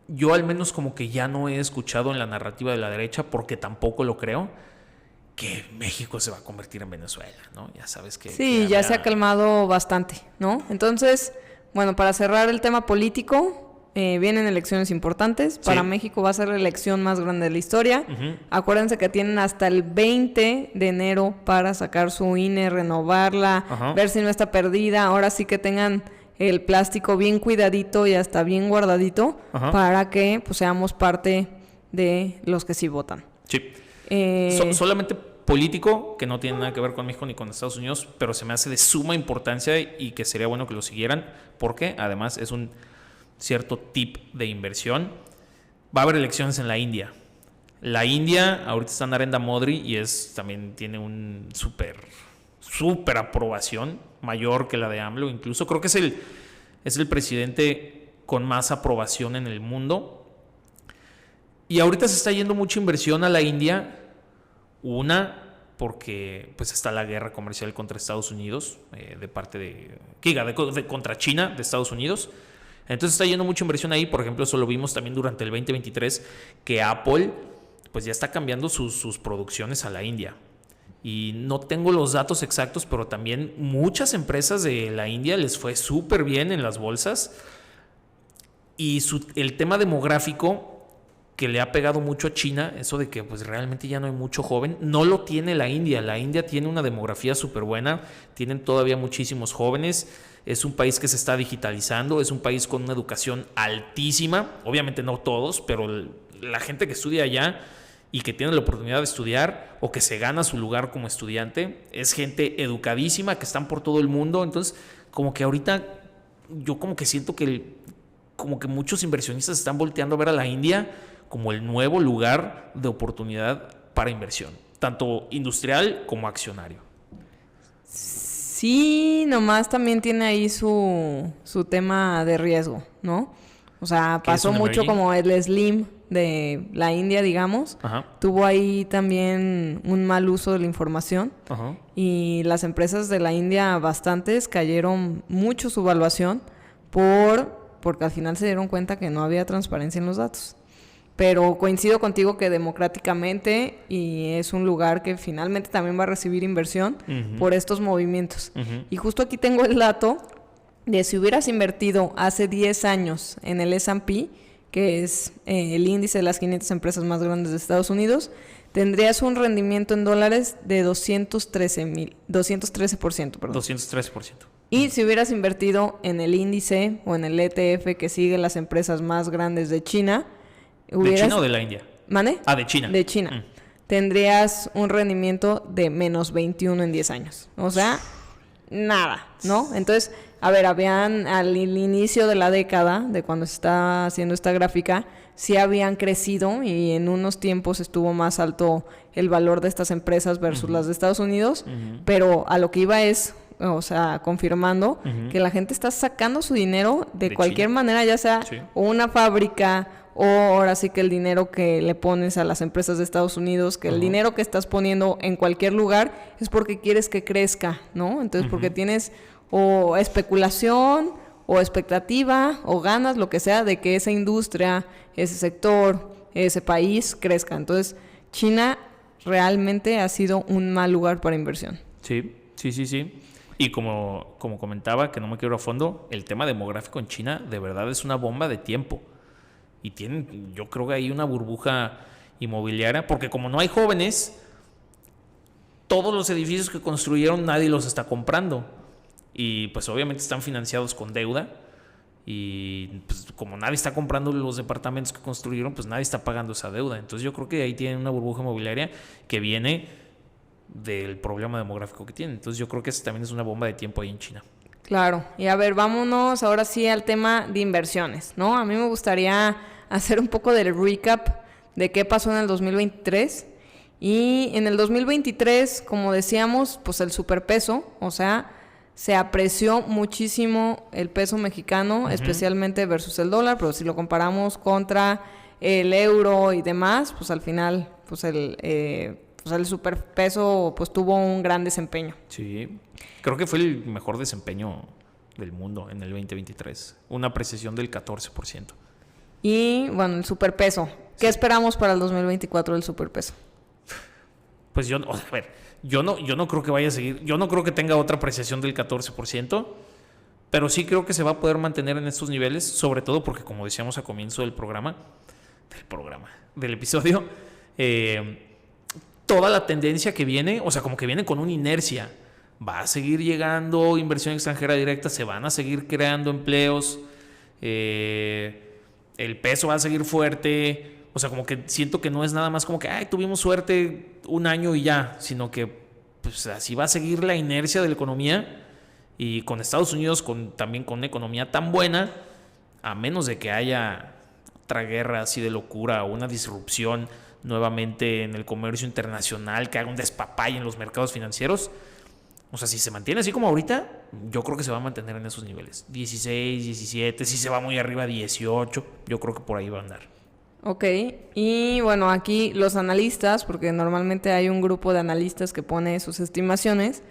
yo al menos como que ya no he escuchado en la narrativa de la derecha, porque tampoco lo creo, que México se va a convertir en Venezuela, ¿no? Ya sabes que... Sí, ya se ha calmado bastante, ¿no? Entonces, bueno, para cerrar el tema político... vienen elecciones importantes. Para México va a ser la elección más grande de la historia. Acuérdense que tienen hasta el 20 de enero para sacar su INE, renovarla, ver si no está perdida. Ahora sí que tengan el plástico bien cuidadito y hasta bien guardadito para que pues, seamos parte de los que sí votan. Sí. Solamente político, que no tiene nada que ver con México ni con Estados Unidos, pero se me hace de suma importancia y que sería bueno que lo siguieran, porque además es un cierto tip de inversión. Va a haber elecciones en la India. La India ahorita está Narendra Modi y también tiene un súper aprobación, mayor que la de AMLO. Incluso creo que es el presidente con más aprobación en el mundo. Y ahorita se está yendo mucha inversión a la India. Porque pues está la guerra comercial contra Estados Unidos, contra China de Estados Unidos. Entonces está yendo mucha inversión ahí. Por ejemplo, eso lo vimos también durante el 2023, que Apple pues ya está cambiando sus producciones a la India. Y no tengo los datos exactos, pero también muchas empresas de la India les fue súper bien en las bolsas. Y el tema demográfico que le ha pegado mucho a China, eso de que pues realmente ya no hay mucho joven, no lo tiene la India. La India tiene una demografía súper buena, tienen todavía muchísimos jóvenes. Es un país que se está digitalizando, es un país con una educación altísima, obviamente no todos, pero la gente que estudia allá y que tiene la oportunidad de estudiar o que se gana su lugar como estudiante, es gente educadísima que están por todo el mundo. Entonces, como que ahorita yo como que siento que como que muchos inversionistas están volteando a ver a la India como el nuevo lugar de oportunidad para inversión, tanto industrial como accionario. Sí, nomás también tiene ahí su tema de riesgo, ¿no? O sea, pasó mucho como el Slim de la India, digamos. Ajá. Tuvo ahí también un mal uso de la información. Ajá. Y las empresas de la India, bastantes, cayeron mucho su valuación porque al final se dieron cuenta que no había transparencia en los datos. Pero coincido contigo que democráticamente, y es un lugar que finalmente también va a recibir inversión por estos movimientos. Y justo aquí tengo el dato de si hubieras invertido hace 10 años en el S&P, que es el índice de las 500 empresas más grandes de Estados Unidos, tendrías un rendimiento en dólares de 213%. 213%. Y si hubieras invertido en el índice o en el ETF que sigue las empresas más grandes de China... ¿De China o de la India? ¿Mande? De China. De China. Tendrías un rendimiento de menos 21 en 10 años. O sea, nada, ¿no? Entonces, a ver, habían al inicio de la década, de cuando se está haciendo esta gráfica, sí habían crecido y en unos tiempos estuvo más alto el valor de estas empresas versus las de Estados Unidos, pero a lo que iba es, o sea, confirmando que la gente está sacando su dinero de cualquier China. Manera, ya sea una fábrica o ahora sí que el dinero que le pones a las empresas de Estados Unidos, que el dinero que estás poniendo en cualquier lugar es porque quieres que crezca, ¿no? Entonces, porque tienes o especulación o expectativa o ganas, lo que sea, de que esa industria, ese sector, ese país crezca. Entonces, China realmente ha sido un mal lugar para inversión. Sí. Y como comentaba, que no me quiero a fondo, el tema demográfico en China de verdad es una bomba de tiempo. Y tienen, yo creo que hay una burbuja inmobiliaria, porque como no hay jóvenes, todos los edificios que construyeron nadie los está comprando. Y pues obviamente están financiados con deuda. Y pues como nadie está comprando los departamentos que construyeron, pues nadie está pagando esa deuda. Entonces yo creo que ahí tienen una burbuja inmobiliaria que viene del problema demográfico que tienen. Entonces yo creo que esa también es una bomba de tiempo ahí en China. Claro, y a ver, vámonos ahora sí al tema de inversiones, ¿no? A mí me gustaría hacer un poco del recap de qué pasó en el 2023. Y en el 2023, como decíamos, pues el superpeso, o sea, se apreció muchísimo el peso mexicano, especialmente versus el dólar, pero si lo comparamos contra el euro y demás, pues al final, pues el superpeso pues tuvo un gran desempeño. Sí, creo que fue el mejor desempeño del mundo en el 2023, una apreciación del 14%. Y bueno, el superpeso, ¿qué esperamos para el 2024 del superpeso? Pues yo no creo que vaya a seguir, yo no creo que tenga otra apreciación del 14%, pero sí creo que se va a poder mantener en estos niveles, sobre todo porque como decíamos a comienzo del episodio, toda la tendencia que viene, o sea, como que viene con una inercia. Va a seguir llegando inversión extranjera directa, se van a seguir creando empleos, el peso va a seguir fuerte. O sea, como que siento que no es nada más como que tuvimos suerte un año y ya, sino que pues así va a seguir la inercia de la economía. Y con Estados Unidos también con una economía tan buena, a menos de que haya otra guerra así de locura o una disrupción nuevamente en el comercio internacional que haga un despapalle en los mercados financieros. O sea, si se mantiene así como ahorita, yo creo que se va a mantener en esos niveles. 16, 17, si se va muy arriba 18, yo creo que por ahí va a andar. Ok, y bueno, aquí los analistas, porque normalmente hay un grupo de analistas que pone sus estimaciones,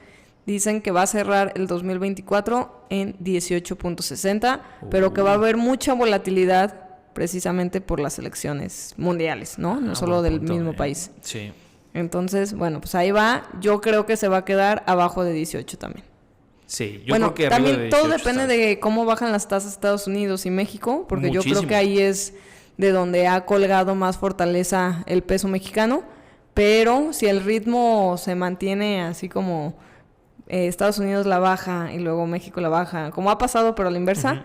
dicen que va a cerrar el 2024 en 18.60, pero que va a haber mucha volatilidad precisamente por las elecciones mundiales, ¿no? No solo del mismo país. Sí. Entonces, bueno, pues ahí va. Yo creo que se va a quedar abajo de 18 también. Sí, yo creo que también arriba de todo depende de cómo bajan las tasas Estados Unidos y México, porque muchísimo. Yo creo que ahí es de donde ha colgado más fortaleza el peso mexicano, pero si el ritmo se mantiene así como Estados Unidos la baja y luego México la baja, como ha pasado pero a la inversa,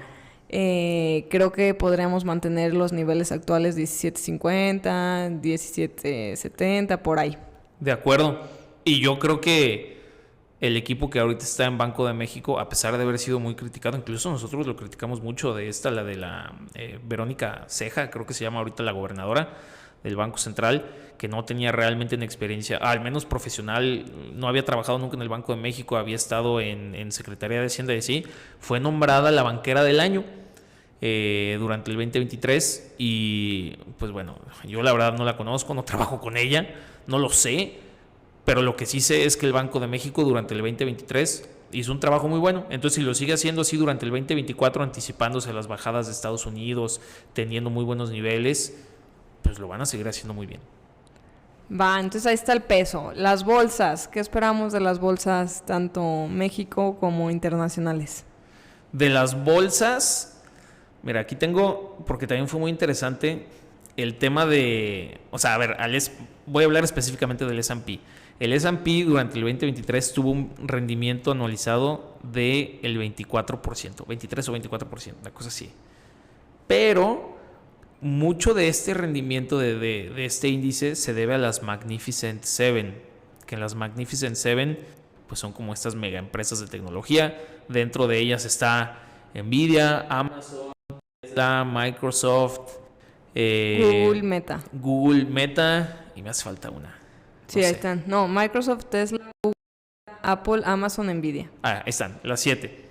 creo que podríamos mantener los niveles actuales 17.50, 17.70, por ahí. De acuerdo. Y yo creo que el equipo que ahorita está en Banco de México, a pesar de haber sido muy criticado, incluso nosotros lo criticamos mucho la de la Verónica Ceja, creo que se llama ahorita la gobernadora del Banco Central, que no tenía realmente una experiencia, al menos profesional, no había trabajado nunca en el Banco de México, había estado en Secretaría de Hacienda y así, fue nombrada la banquera del año durante el 2023 y pues bueno, yo la verdad no la conozco, no trabajo con ella, no lo sé, pero lo que sí sé es que el Banco de México durante el 2023 hizo un trabajo muy bueno. Entonces, si lo sigue haciendo así durante el 2024, anticipándose a las bajadas de Estados Unidos, teniendo muy buenos niveles, pues lo van a seguir haciendo muy bien. Va, entonces ahí está el peso. Las bolsas, ¿qué esperamos de las bolsas tanto México como internacionales? De las bolsas, mira, aquí tengo, porque también fue muy interesante el tema de, o sea, a ver, voy a hablar específicamente del S&P. El S&P durante el 2023 tuvo un rendimiento anualizado del 24%, 23 o 24%, una cosa así. Pero mucho de este rendimiento de este índice se debe a las Magnificent Seven, que en las Magnificent Seven pues son como estas mega empresas de tecnología. Dentro de ellas está Nvidia, Amazon, Tesla, Microsoft, Google, Meta, y me hace falta una. Sí, ahí están. No, Microsoft, Tesla, Google, Apple, Amazon, Nvidia. Ahí están, las 7.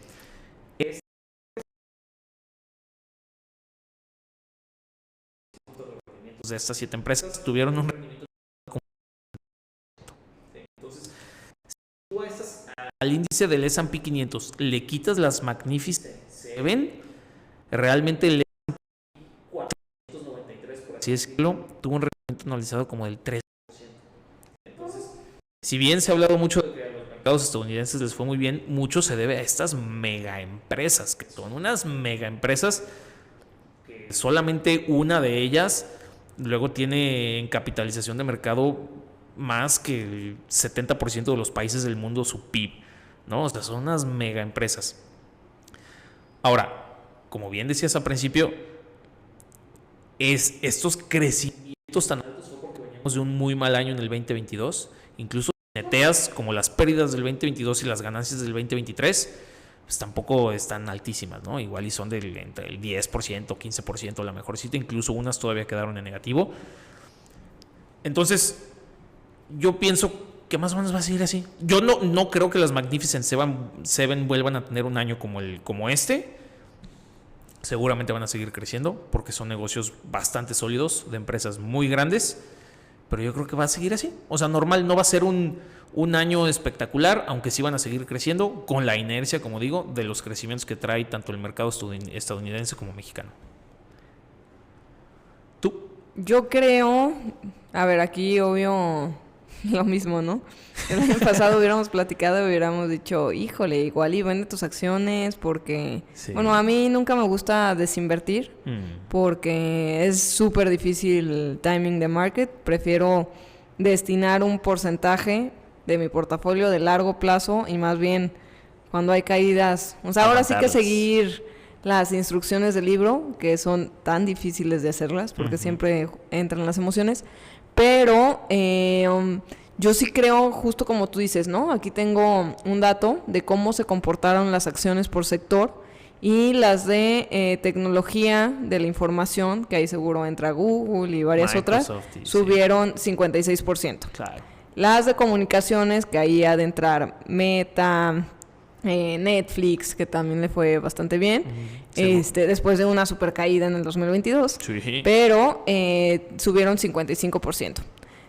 De estas 7 empresas tuvieron un rendimiento. Entonces, si tú al índice del S&P 500 le quitas las Magnificent Seven, realmente el S&P 493, por así decirlo, tuvo un rendimiento anualizado como del 3%. Entonces, si bien se ha hablado mucho de que a los mercados estadounidenses les fue muy bien, mucho se debe a estas mega empresas, que son unas mega empresas que solamente una de ellas luego tiene en capitalización de mercado más que el 70% de los países del mundo su PIB, ¿no? O sea, son unas mega empresas. Ahora, como bien decías al principio, estos crecimientos tan altos fue porque veníamos de un muy mal año en el 2022. Incluso neteas como las pérdidas del 2022 y las ganancias del 2023, pues tampoco están altísimas, ¿no? Igual y son entre el 10%, 15%, a la mejor cita, incluso unas todavía quedaron en negativo. Entonces, yo pienso que más o menos va a seguir así. Yo no creo que las Magnificent Seven vuelvan a tener un año como este. Seguramente van a seguir creciendo porque son negocios bastante sólidos de empresas muy grandes, pero yo creo que va a seguir así. O sea, normal, no va a ser un año espectacular, aunque sí van a seguir creciendo con la inercia, como digo, de los crecimientos que trae tanto el mercado estadounidense como mexicano. ¿Tú? Yo creo, a ver, aquí obvio lo mismo, ¿no? El año pasado hubiéramos platicado y hubiéramos dicho, híjole, igual y vende tus acciones porque... Sí. Bueno, a mí nunca me gusta desinvertir porque es súper difícil el timing de market. Prefiero destinar un porcentaje de mi portafolio de largo plazo y más bien cuando hay caídas. O sea, ahora sí que seguir las instrucciones del libro, que son tan difíciles de hacerlas porque siempre entran las emociones. Pero yo sí creo, justo como tú dices, ¿no? Aquí tengo un dato de cómo se comportaron las acciones por sector y las de tecnología de la información, que ahí seguro entra Google y varias otras, subieron 56%. Claro. Las de comunicaciones, que ahí ha de entrar Meta, Netflix, que también le fue bastante bien, después de una super caída en el 2022, sí. Pero subieron 55%.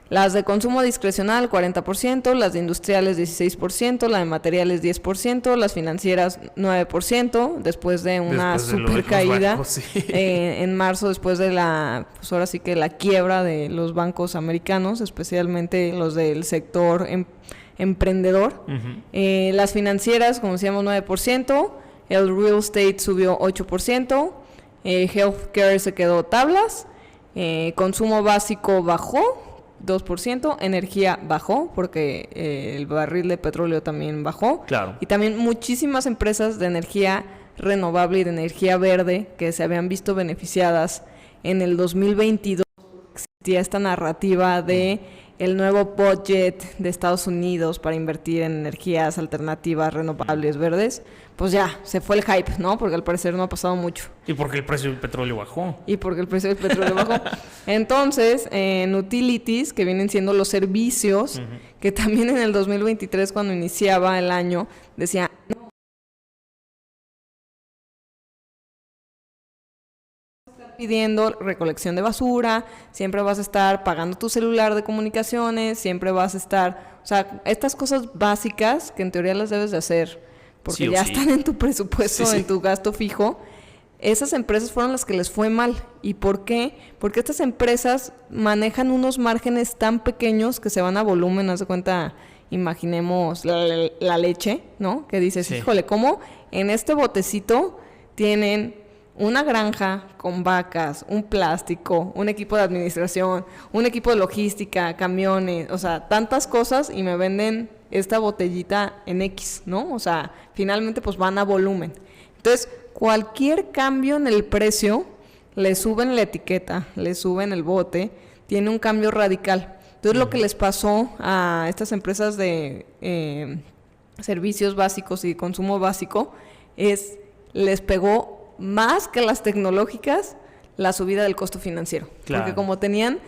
Las de consumo discrecional 40%, las de industriales 16%, la de materiales 10%, las financieras 9%, después de una super caída bancos, sí. En marzo, después de pues ahora sí que la quiebra de los bancos americanos, especialmente los del sector emprendedor. Las financieras, como decíamos, 9%, el real estate subió 8%, healthcare se quedó tablas, consumo básico bajó 2%, energía bajó porque el barril de petróleo también bajó. Claro. Y también muchísimas empresas de energía renovable y de energía verde que se habían visto beneficiadas en el 2022. Existía esta narrativa de el nuevo budget de Estados Unidos para invertir en energías alternativas, renovables, verdes, pues ya, se fue el hype, ¿no? Porque al parecer no ha pasado mucho. Y porque el precio del petróleo bajó. Entonces, en utilities, que vienen siendo los servicios, que también en el 2023, cuando iniciaba el año, decía... pidiendo recolección de basura, siempre vas a estar pagando tu celular de comunicaciones, siempre vas a estar, o sea, estas cosas básicas que en teoría las debes de hacer porque sí ya están en tu presupuesto, en tu gasto fijo. Esas empresas fueron las que les fue mal. ¿Y por qué? Porque estas empresas manejan unos márgenes tan pequeños que se van a volumen, haz de cuenta, imaginemos la leche, ¿no? Que dices, híjole, ¿cómo en este botecito tienen una granja con vacas, un plástico, un equipo de administración, un equipo de logística, camiones, o sea, tantas cosas y me venden esta botellita en X, ¿no? O sea, finalmente pues van a volumen. Entonces, cualquier cambio en el precio, le suben la etiqueta, le suben el bote, tiene un cambio radical. Entonces, lo que les pasó a estas empresas de servicios básicos y consumo básico es, les pegó más que las tecnológicas la subida del costo financiero. Claro. Porque como tenían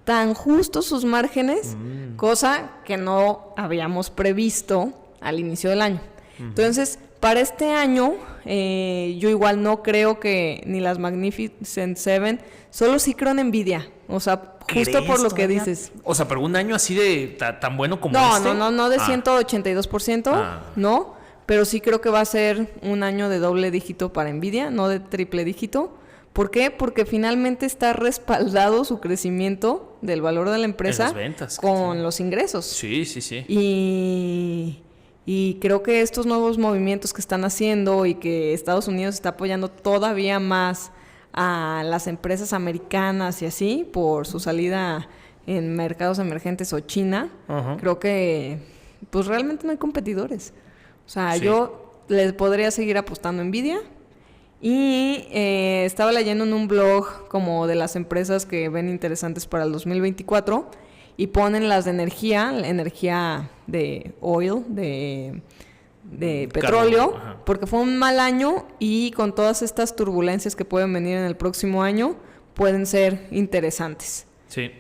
tan justos sus márgenes, cosa que no habíamos previsto al inicio del año. Entonces, para este año, yo igual no creo que ni las Magnificent Seven, solo sí creo en Nvidia. O sea, justo por lo que dices. O sea, pero un año así de tan bueno como No de 182%, no. Pero sí creo que va a ser un año de doble dígito para Nvidia, no de triple dígito. ¿Por qué? Porque finalmente está respaldado su crecimiento del valor de la empresa en las ventas, con los ingresos. Sí. Y creo que estos nuevos movimientos que están haciendo y que Estados Unidos está apoyando todavía más a las empresas americanas y así, por su salida en mercados emergentes o China, creo que pues realmente no hay competidores. O sea, yo les podría seguir apostando a Nvidia. Y estaba leyendo en un blog como de las empresas que ven interesantes para el 2024 y ponen las de energía de oil, de petróleo, porque fue un mal año y con todas estas turbulencias que pueden venir en el próximo año pueden ser interesantes. Sí.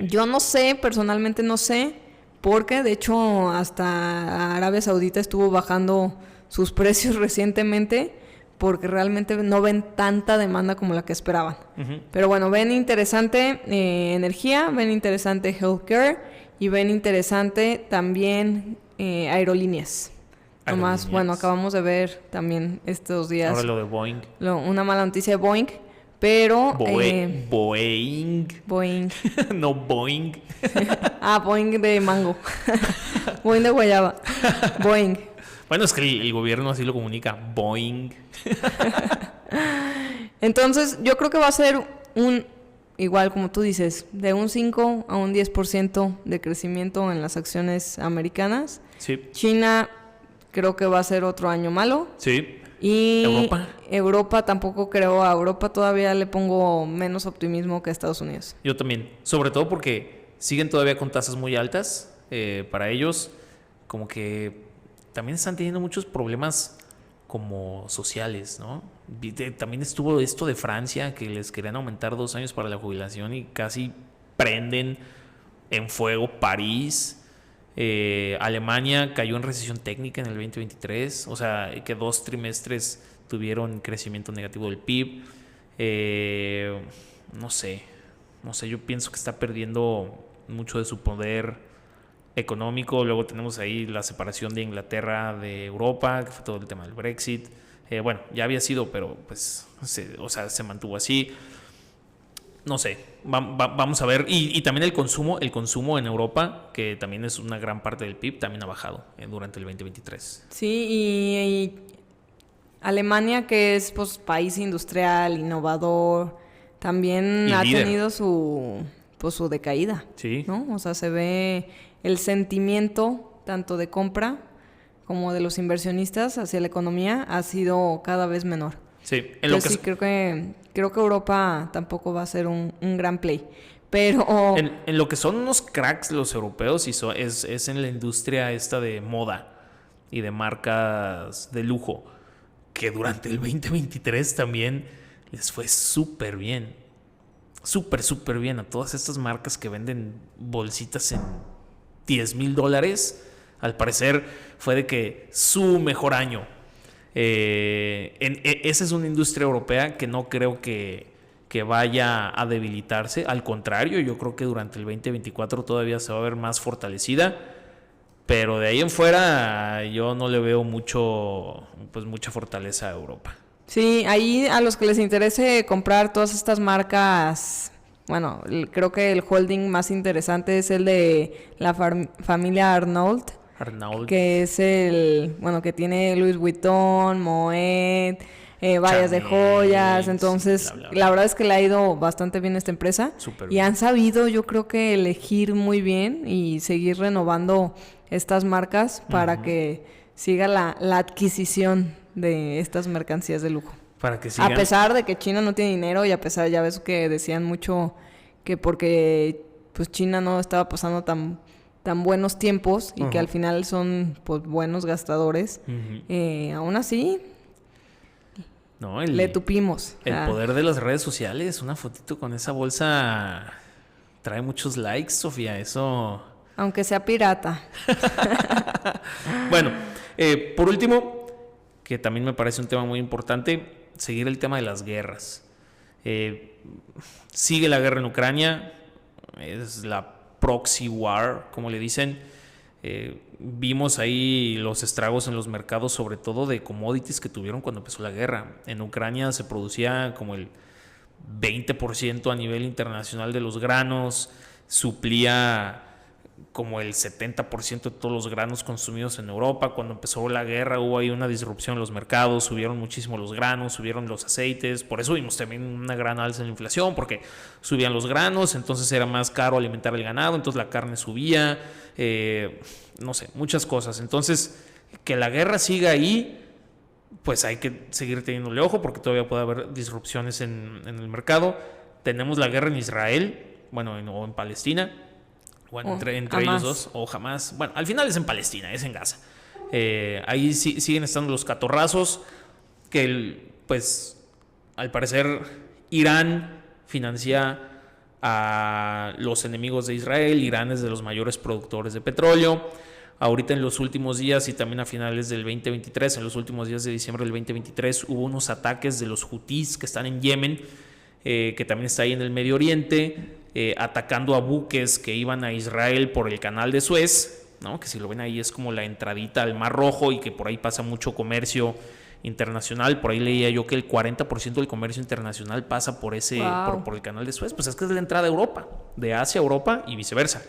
Yo no sé, personalmente no sé, porque de hecho hasta Arabia Saudita estuvo bajando sus precios recientemente porque realmente no ven tanta demanda como la que esperaban. Pero bueno, ven interesante energía, ven interesante healthcare y ven interesante también aerolíneas. Nomás, bueno, acabamos de ver también estos días. Ahora lo de Boeing. Una mala noticia de Boeing. Pero... Boeing. No, Boeing. Boeing de mango. Boeing de guayaba. Boeing. Bueno, es que el gobierno así lo comunica. Boeing. Entonces, yo creo que va a ser igual como tú dices, de un 5 a un 10% de crecimiento en las acciones americanas. Sí. China creo que va a ser otro año malo. Sí. Y Europa tampoco creo. A Europa todavía le pongo menos optimismo que a Estados Unidos. Yo también. Sobre todo porque siguen todavía con tasas muy altas. Para ellos, como que también están teniendo muchos problemas como sociales, ¿no? También estuvo esto de Francia, que les querían aumentar 2 años para la jubilación y casi prenden en fuego París. Alemania cayó en recesión técnica en el 2023, o sea, que 2 trimestres tuvieron crecimiento negativo del PIB. No sé, yo pienso que está perdiendo mucho de su poder económico. Luego tenemos ahí la separación de Inglaterra de Europa, que fue todo el tema del Brexit. Bueno, ya había sido, pero pues se mantuvo así. No sé, vamos a ver. Y también el consumo en Europa, que también es una gran parte del PIB, también ha bajado durante el 2023. Sí, y Alemania, que es pues país industrial, innovador, también ha tenido su decaída. Sí. ¿No? O sea, se ve el sentimiento tanto de compra como de los inversionistas hacia la economía ha sido cada vez menor. Sí, creo que Europa tampoco va a ser un gran play. Pero en lo que son unos cracks los europeos es en la industria esta de moda y de marcas de lujo, que durante el 2023 también les fue súper bien. Súper bien a todas estas marcas que venden bolsitas en $10,000. Al parecer fue de que su mejor año. Esa es una industria europea que no creo que vaya a debilitarse. Al contrario, yo creo que durante el 2024 todavía se va a ver más fortalecida. Pero de ahí en fuera yo no le veo mucha fortaleza a Europa. Sí, ahí a los que les interese comprar todas estas marcas, bueno, creo que el holding más interesante es el de la familia Arnault, que es que tiene Louis Vuitton, Moet, varias de joyas. Entonces la verdad es que le ha ido bastante bien esta empresa. Y han sabido, yo creo que elegir muy bien y seguir renovando estas marcas para que siga la adquisición de estas mercancías de lujo. Para que sigan. A pesar de que China no tiene dinero y a pesar, ya ves que decían mucho que porque pues China no estaba pasando tan buenos tiempos y que al final son pues buenos gastadores, aún así le tupimos. El poder de las redes sociales, una fotito con esa bolsa trae muchos likes, Sofía, eso... Aunque sea pirata. Bueno, por último, que también me parece un tema muy importante, seguir el tema de las guerras. Sigue la guerra en Ucrania, es la proxy war, como le dicen. Vimos ahí los estragos en los mercados, sobre todo de commodities que tuvieron cuando empezó la guerra. En Ucrania se producía como el 20% a nivel internacional de los granos, suplía como el 70% de todos los granos consumidos en Europa. Cuando empezó la guerra hubo ahí una disrupción en los mercados, subieron muchísimo los granos, subieron los aceites, por eso vimos también una gran alza en la inflación, porque subían los granos, entonces era más caro alimentar el ganado, entonces la carne subía, no sé, muchas cosas. Entonces, que la guerra siga ahí, pues hay que seguir teniéndole ojo, porque todavía puede haber disrupciones en el mercado. Tenemos la guerra en Israel, bueno, o en Palestina. Bueno, entre ellos dos, o jamás. Bueno, al final es en Palestina, es en Gaza. Ahí siguen estando los catorrazos, que pues al parecer Irán financia a los enemigos de Israel. Irán es de los mayores productores de petróleo. Ahorita en los últimos días y también a finales del 2023, en los últimos días de diciembre del 2023, hubo unos ataques de los hutíes que están en Yemen, que también está ahí en el Medio Oriente, atacando a buques que iban a Israel por el canal de Suez, ¿no? Que si lo ven ahí es como la entradita al Mar Rojo y que por ahí pasa mucho comercio internacional. Por ahí leía yo que el 40% del comercio internacional pasa por por el canal de Suez. Pues es que es la entrada a Europa, de Asia a Europa y viceversa.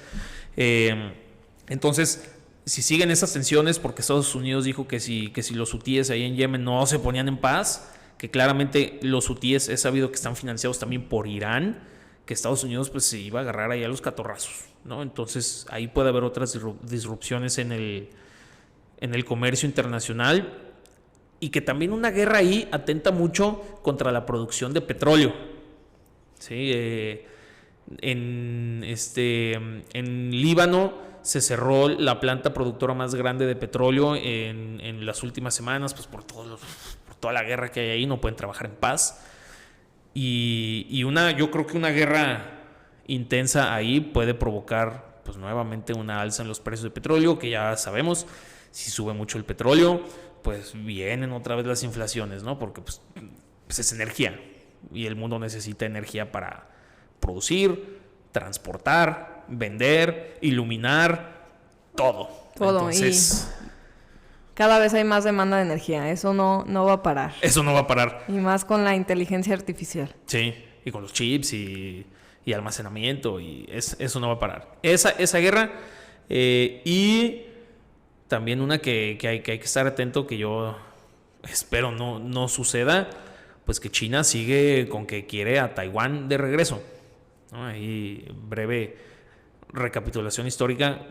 Entonces, si siguen esas tensiones, porque Estados Unidos dijo que si los hutíes ahí en Yemen no se ponían en paz, que claramente los hutíes es sabido que están financiados también por Irán, que Estados Unidos pues se iba a agarrar ahí a los catorrazos, ¿no? Entonces ahí puede haber otras disrupciones en el comercio internacional, y que también una guerra ahí atenta mucho contra la producción de petróleo. ¿Sí? En Líbano se cerró la planta productora más grande de petróleo en las últimas semanas, pues por toda la guerra que hay ahí, no pueden trabajar en paz. Y yo creo que una guerra intensa ahí puede provocar pues nuevamente una alza en los precios de petróleo, que ya sabemos, si sube mucho el petróleo, pues vienen otra vez las inflaciones, ¿no? Porque pues es energía y el mundo necesita energía para producir, transportar, vender, iluminar, todo. Entonces, y cada vez hay más demanda de energía, eso no va a parar. Eso no va a parar. Y más con la inteligencia artificial. Sí, y con los chips y almacenamiento, y eso no va a parar. Esa guerra, y también una que hay que estar atento, que yo espero no suceda, pues que China sigue con que quiere a Taiwán de regreso, ¿no? Ahí breve recapitulación histórica: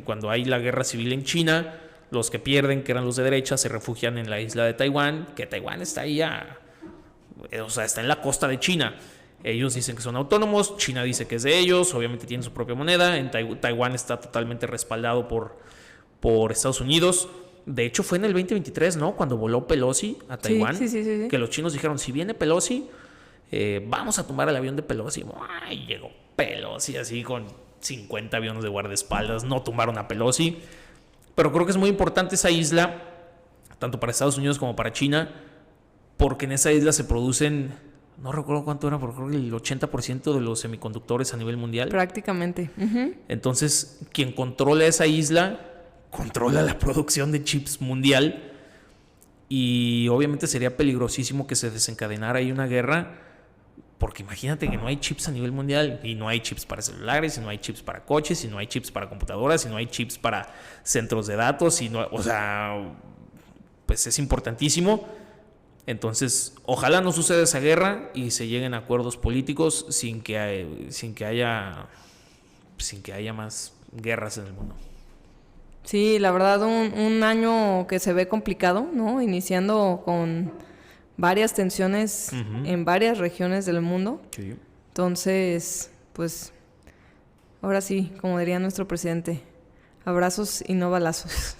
cuando hay la guerra civil en China, los que pierden, que eran los de derecha, se refugian en la isla de Taiwán, que Taiwán está ahí está en la costa de China. Ellos dicen que son autónomos, China dice que es de ellos, obviamente tienen su propia moneda. En Taiwán está totalmente respaldado por Estados Unidos. De hecho, fue en el 2023, ¿no? Cuando voló Pelosi a Taiwán. Sí. Que los chinos dijeron, si viene Pelosi, vamos a tomar el avión de Pelosi. Y llegó Pelosi así con 50 aviones de guardaespaldas. No tumbaron a Pelosi. Pero creo que es muy importante esa isla, tanto para Estados Unidos como para China, porque en esa isla se producen, no recuerdo cuánto era, pero creo que el 80% de los semiconductores a nivel mundial. Prácticamente. Entonces, quien controla esa isla controla la producción de chips mundial, y obviamente sería peligrosísimo que se desencadenara ahí una guerra, porque imagínate que no hay chips a nivel mundial, y no hay chips para celulares, y no hay chips para coches, y no hay chips para computadoras, y no hay chips para centros de datos, y no, o sea, pues es importantísimo. Entonces, ojalá no suceda esa guerra y se lleguen a acuerdos políticos sin que haya más guerras en el mundo. Sí, la verdad, un año que se ve complicado, ¿no? Iniciando con varias tensiones en varias regiones del mundo. Sí. Entonces, pues, ahora sí, como diría nuestro presidente, abrazos y no balazos.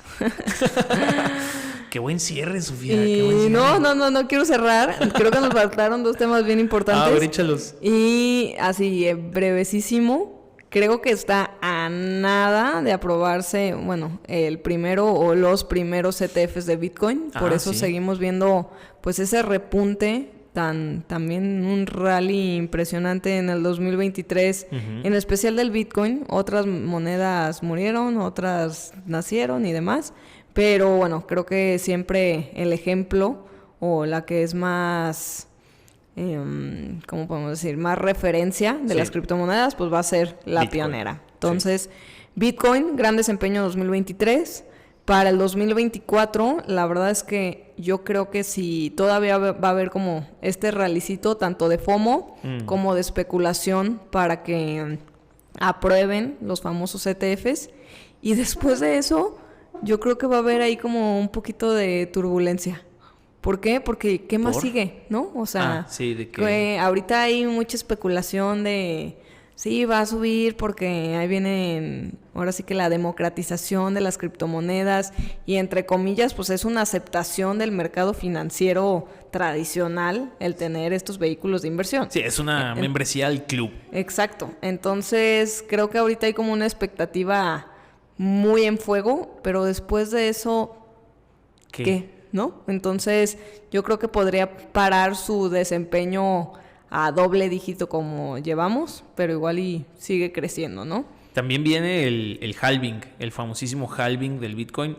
Qué buen cierre, Sofía. Y qué buen cierre. no quiero cerrar. Creo que nos faltaron dos temas bien importantes. A ver, échalos. Y así, brevesísimo. Creo que está a nada de aprobarse, bueno, el primero o los primeros ETFs de Bitcoin. Por eso sí. seguimos viendo, pues, ese repunte, también un rally impresionante en el 2023, en especial del Bitcoin. Otras monedas murieron, otras nacieron y demás. Pero bueno, creo que siempre el ejemplo o la que es más, ¿cómo podemos decir? Más referencia de las criptomonedas, pues va a ser la Bitcoin. Pionera. Entonces, Bitcoin, gran desempeño 2023. Para el 2024, la verdad es que yo creo que si todavía va a haber como este rallycito, tanto de FOMO como de especulación, para que aprueben los famosos ETFs. Y después de eso, yo creo que va a haber ahí como un poquito de turbulencia. ¿Por qué? Porque ¿qué más sigue? ¿No? O sea, de que ahorita hay mucha especulación de sí, va a subir porque ahí viene ahora sí que la democratización de las criptomonedas y entre comillas pues es una aceptación del mercado financiero tradicional el tener estos vehículos de inversión. Sí, es una membresía al club. Exacto. Entonces creo que ahorita hay como una expectativa muy en fuego, pero después de eso, ¿qué? ¿No? Entonces, yo creo que podría parar su desempeño a doble dígito como llevamos, pero igual y sigue creciendo, ¿no? También viene el halving, el famosísimo halving del Bitcoin,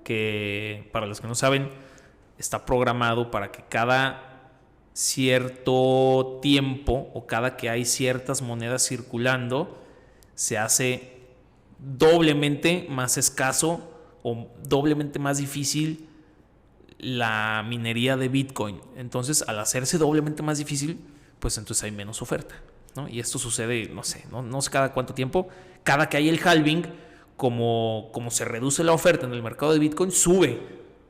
que para los que no saben, está programado para que cada cierto tiempo o cada que hay ciertas monedas circulando, se hace doblemente más escaso o doblemente más difícil la minería de Bitcoin. Entonces, al hacerse doblemente más difícil, pues entonces hay menos oferta, ¿no? Y esto sucede, no sé cada cuánto tiempo. Cada que hay el halving, como se reduce la oferta en el mercado de Bitcoin, sube,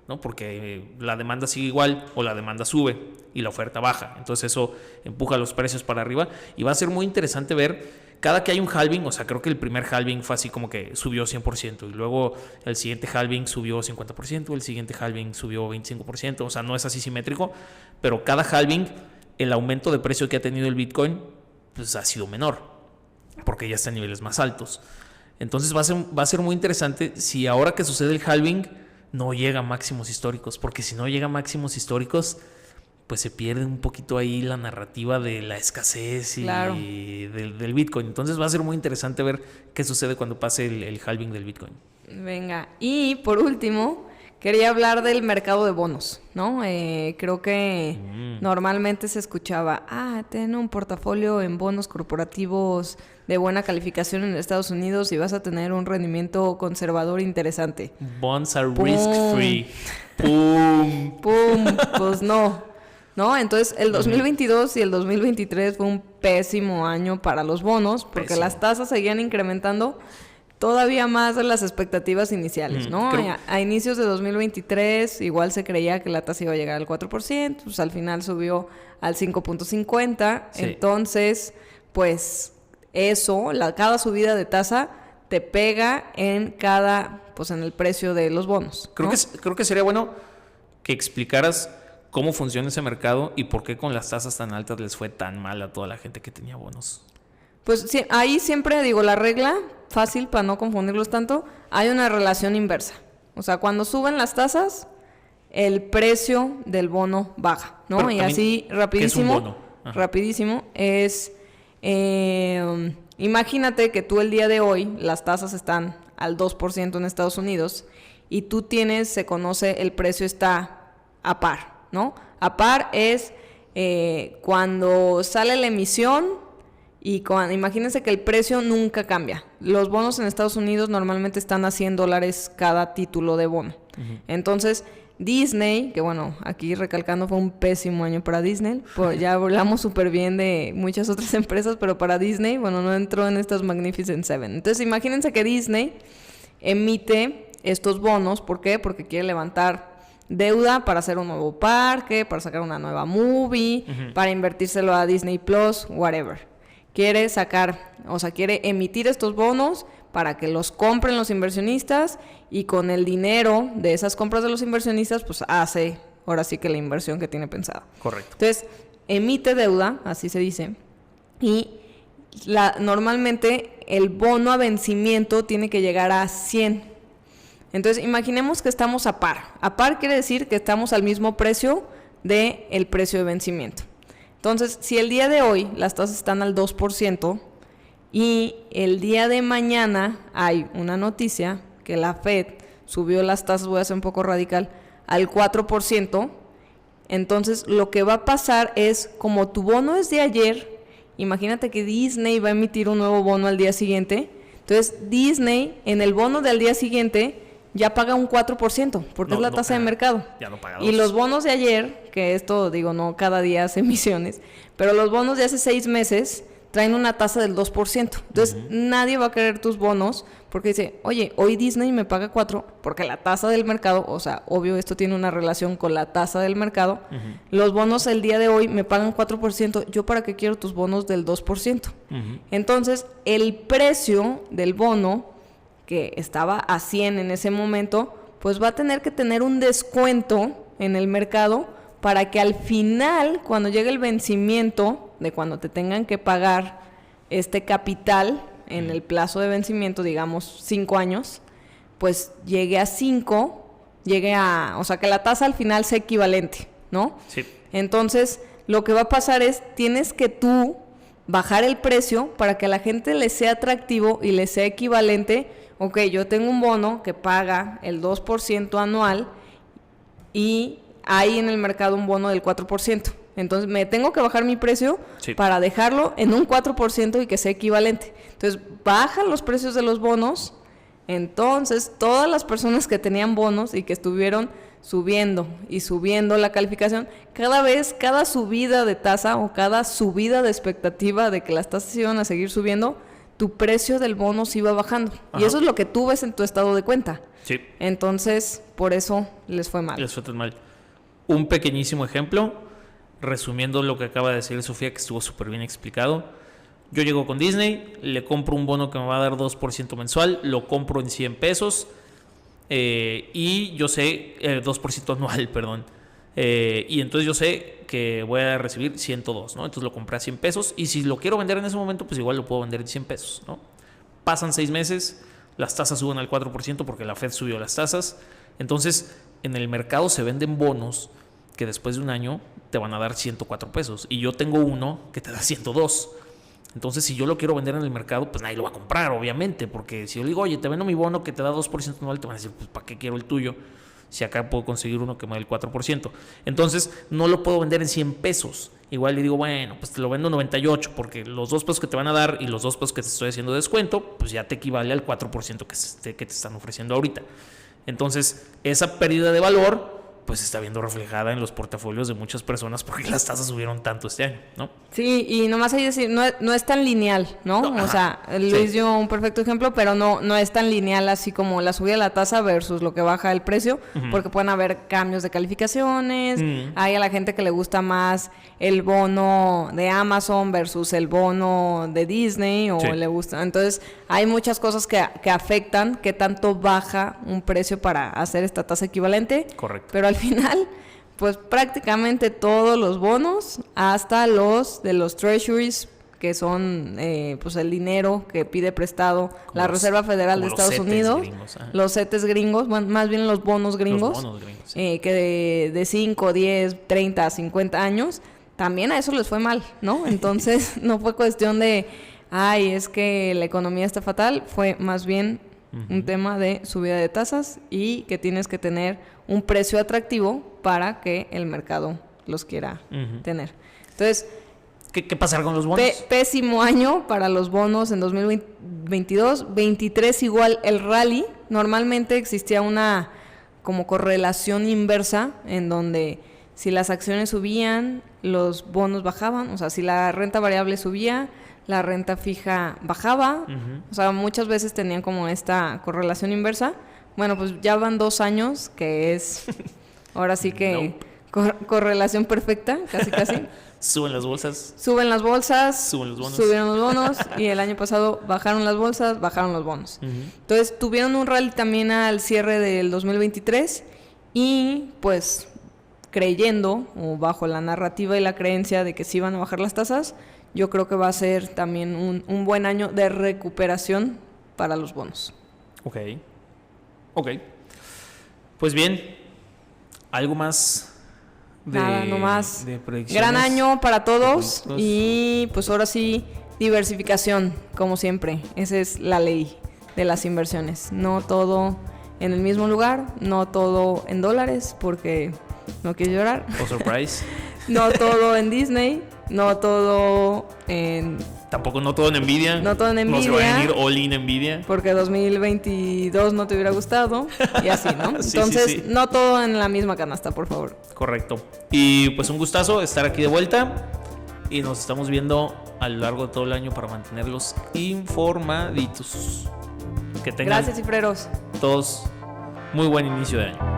¿no? Porque la demanda sigue igual o la demanda sube y la oferta baja. Entonces eso empuja los precios para arriba y va a ser muy interesante ver cada que hay un halving. O sea, creo que el primer halving fue así como que subió 100% y luego el siguiente halving subió 50%, el siguiente halving subió 25%. O sea, no es así simétrico, pero cada halving el aumento de precio que ha tenido el Bitcoin pues ha sido menor porque ya está en niveles más altos. Entonces va a ser muy interesante si ahora que sucede el halving no llega a máximos históricos, porque si no llega a máximos históricos pues se pierde un poquito ahí la narrativa de la escasez y del Bitcoin. Entonces va a ser muy interesante ver qué sucede cuando pase el halving del Bitcoin. Venga, y por último, quería hablar del mercado de bonos, ¿no? Creo que normalmente se escuchaba, ten un portafolio en bonos corporativos de buena calificación en Estados Unidos y vas a tener un rendimiento conservador interesante. Bonds are risk free. ¡Pum! Pues no. Entonces el 2022 y el 2023 fue un pésimo año para los bonos porque las tasas seguían incrementando. todavía más de las expectativas iniciales, ¿no? A inicios de 2023 igual se creía que la tasa iba a llegar al 4%, pues al final subió al 5.50, sí. Entonces, pues eso, cada subida de tasa te pega en en el precio de los bonos, ¿no? Creo que sería bueno que explicaras cómo funciona ese mercado y por qué con las tasas tan altas les fue tan mal a toda la gente que tenía bonos. Pues sí, ahí siempre digo, la regla, fácil para no confundirlos tanto, hay una relación inversa. O sea, cuando suben las tasas, el precio del bono baja, ¿no? Pero y así, rapidísimo, ¿qué es un bono? Rapidísimo, imagínate que tú el día de hoy, las tasas están al 2% en Estados Unidos y tú se conoce, el precio está a par, ¿no? A par es cuando sale la emisión y imagínense que el precio nunca cambia. Los bonos en Estados Unidos normalmente están a $100 cada título de bono. Uh-huh. Entonces, Disney, que bueno, aquí recalcando fue un pésimo año para Disney, ya hablamos súper bien de muchas otras empresas, pero para Disney, bueno, no entró en estos Magnificent Seven. Entonces, imagínense que Disney emite estos bonos, ¿por qué? Porque quiere levantar deuda para hacer un nuevo parque, para sacar una nueva movie, uh-huh, para invertírselo a Disney Plus, whatever. Quiere emitir estos bonos para que los compren los inversionistas y con el dinero de esas compras de los inversionistas, pues hace ahora sí que la inversión que tiene pensado. Correcto. Entonces, emite deuda, así se dice, y normalmente el bono a vencimiento tiene que llegar a 100. Entonces, imaginemos que estamos a par. A par quiere decir que estamos al mismo precio del precio de vencimiento. Entonces, si el día de hoy las tasas están al 2% y el día de mañana hay una noticia que la Fed subió las tasas, voy a ser un poco radical, al 4%, entonces lo que va a pasar es, como tu bono es de ayer, imagínate que Disney va a emitir un nuevo bono al día siguiente, entonces Disney en el bono del día siguiente ya paga un 4%, porque es la tasa de mercado. Ya no paga 2%. Y los bonos de ayer, que esto, digo, no cada día hace emisiones, pero los bonos de hace 6 meses traen una tasa del 2%. Entonces, uh-huh, nadie va a querer tus bonos porque dice, oye, hoy Disney me paga 4%, porque la tasa del mercado, o sea, obvio, esto tiene una relación con la tasa del mercado. Uh-huh. Los bonos el día de hoy me pagan 4%, ¿yo para qué quiero tus bonos del 2%? Uh-huh. Entonces, el precio del bono que estaba a 100 en ese momento, pues va a tener que tener un descuento en el mercado para que al final, cuando llegue el vencimiento de cuando te tengan que pagar este capital en el plazo de vencimiento, digamos 5 años, pues llegue a 5, o sea, que la tasa al final sea equivalente, ¿no? Sí. Entonces, lo que va a pasar es, tienes que tú bajar el precio para que a la gente le sea atractivo y le sea equivalente. Ok, yo tengo un bono que paga el 2% anual y hay en el mercado un bono del 4%. Entonces, me tengo que bajar mi precio, sí, para dejarlo en un 4% y que sea equivalente. Entonces, bajan los precios de los bonos. Entonces, todas las personas que tenían bonos y que estuvieron subiendo y subiendo la calificación, cada subida de tasa o cada subida de expectativa de que las tasas iban a seguir subiendo, tu precio del bono se iba bajando. Ajá. Y eso es lo que tú ves en tu estado de cuenta. Sí. Entonces, por eso les fue mal. Les fue tan mal. Un pequeñísimo ejemplo, resumiendo lo que acaba de decir Sofía, que estuvo súper bien explicado. Yo llego con Disney, le compro un bono que me va a dar 2% mensual, lo compro en 100 pesos y yo sé, 2% anual, perdón. Y entonces yo sé que voy a recibir 102, ¿no? Entonces lo compré a 100 pesos y si lo quiero vender en ese momento, pues igual lo puedo vender en 100 pesos, ¿no? Pasan 6 meses, las tasas suben al 4% porque la Fed subió las tasas. Entonces, en el mercado se venden bonos que después de un año te van a dar 104 pesos y yo tengo uno que te da 102. Entonces, si yo lo quiero vender en el mercado, pues nadie lo va a comprar, obviamente, porque si yo le digo, oye, te vendo mi bono que te da 2% anual, te van a decir, pues ¿para qué quiero el tuyo? Si acá puedo conseguir uno que me dé el 4%. Entonces, no lo puedo vender en 100 pesos. Igual le digo, bueno, pues te lo vendo en 98, porque los 2 pesos que te van a dar y los 2 pesos que te estoy haciendo de descuento, pues ya te equivale al 4% que te están ofreciendo ahorita. Entonces, esa pérdida de valor, pues se está viendo reflejada en los portafolios de muchas personas porque las tasas subieron tanto este año, ¿no? Sí, y nomás hay que decir, no es tan lineal, ¿no? O sea, Luis dio un perfecto ejemplo, pero no es tan lineal así como la subida de la tasa versus lo que baja el precio, porque pueden haber cambios de calificaciones, hay a la gente que le gusta más el bono de Amazon versus el bono de Disney, o le gusta, entonces hay muchas cosas que afectan qué tanto baja un precio para hacer esta tasa equivalente. Correcto. Pero al final, pues prácticamente todos los bonos, hasta los de los treasuries, que son pues el dinero que pide prestado la Reserva Federal de Estados Unidos, gringos, los CETES gringos, bueno, más bien los bonos gringos, sí. Que de 5, 10, 30, 50 años, también a eso les fue mal, ¿no? Entonces no fue cuestión de, es que la economía está fatal, fue más bien un tema de subida de tasas y que tienes que tener un precio atractivo para que el mercado los quiera tener. Entonces, ¿Qué pasará con los bonos? Pésimo año para los bonos en 2022. 23 igual el rally. Normalmente existía una como correlación inversa en donde si las acciones subían, los bonos bajaban. O sea, si la renta variable subía, la renta fija bajaba. O sea, muchas veces tenían como esta correlación inversa. Bueno, pues ya van 2 años que es ahora sí que correlación perfecta, casi. Suben las bolsas. Suben las bolsas. Suben los bonos. Subieron los bonos. Y el año pasado bajaron las bolsas, bajaron los bonos. Entonces tuvieron un rally también al cierre del 2023. Y pues creyendo, o bajo la narrativa y la creencia de que sí van a bajar las tasas, yo creo que va a ser también un buen año de recuperación para los bonos. Ok. Pues bien, algo más. Nada, nomás. De gran año para todos y pues ahora sí, diversificación, como siempre. Esa es la ley de las inversiones. No todo en el mismo lugar, no todo en dólares, porque no quieres llorar. O surprise. No todo en Disney, no todo en... Tampoco no todo en Nvidia. No todo en Nvidia. No se va a ir all in Nvidia. Porque 2022 no te hubiera gustado. Y así, ¿no? Sí, Entonces, sí. no todo en la misma canasta, por favor. Correcto. Y pues un gustazo estar aquí de vuelta. Y nos estamos viendo a lo largo de todo el año para mantenerlos informaditos. Que tengan Gracias, cifreros. todos muy buen inicio de año.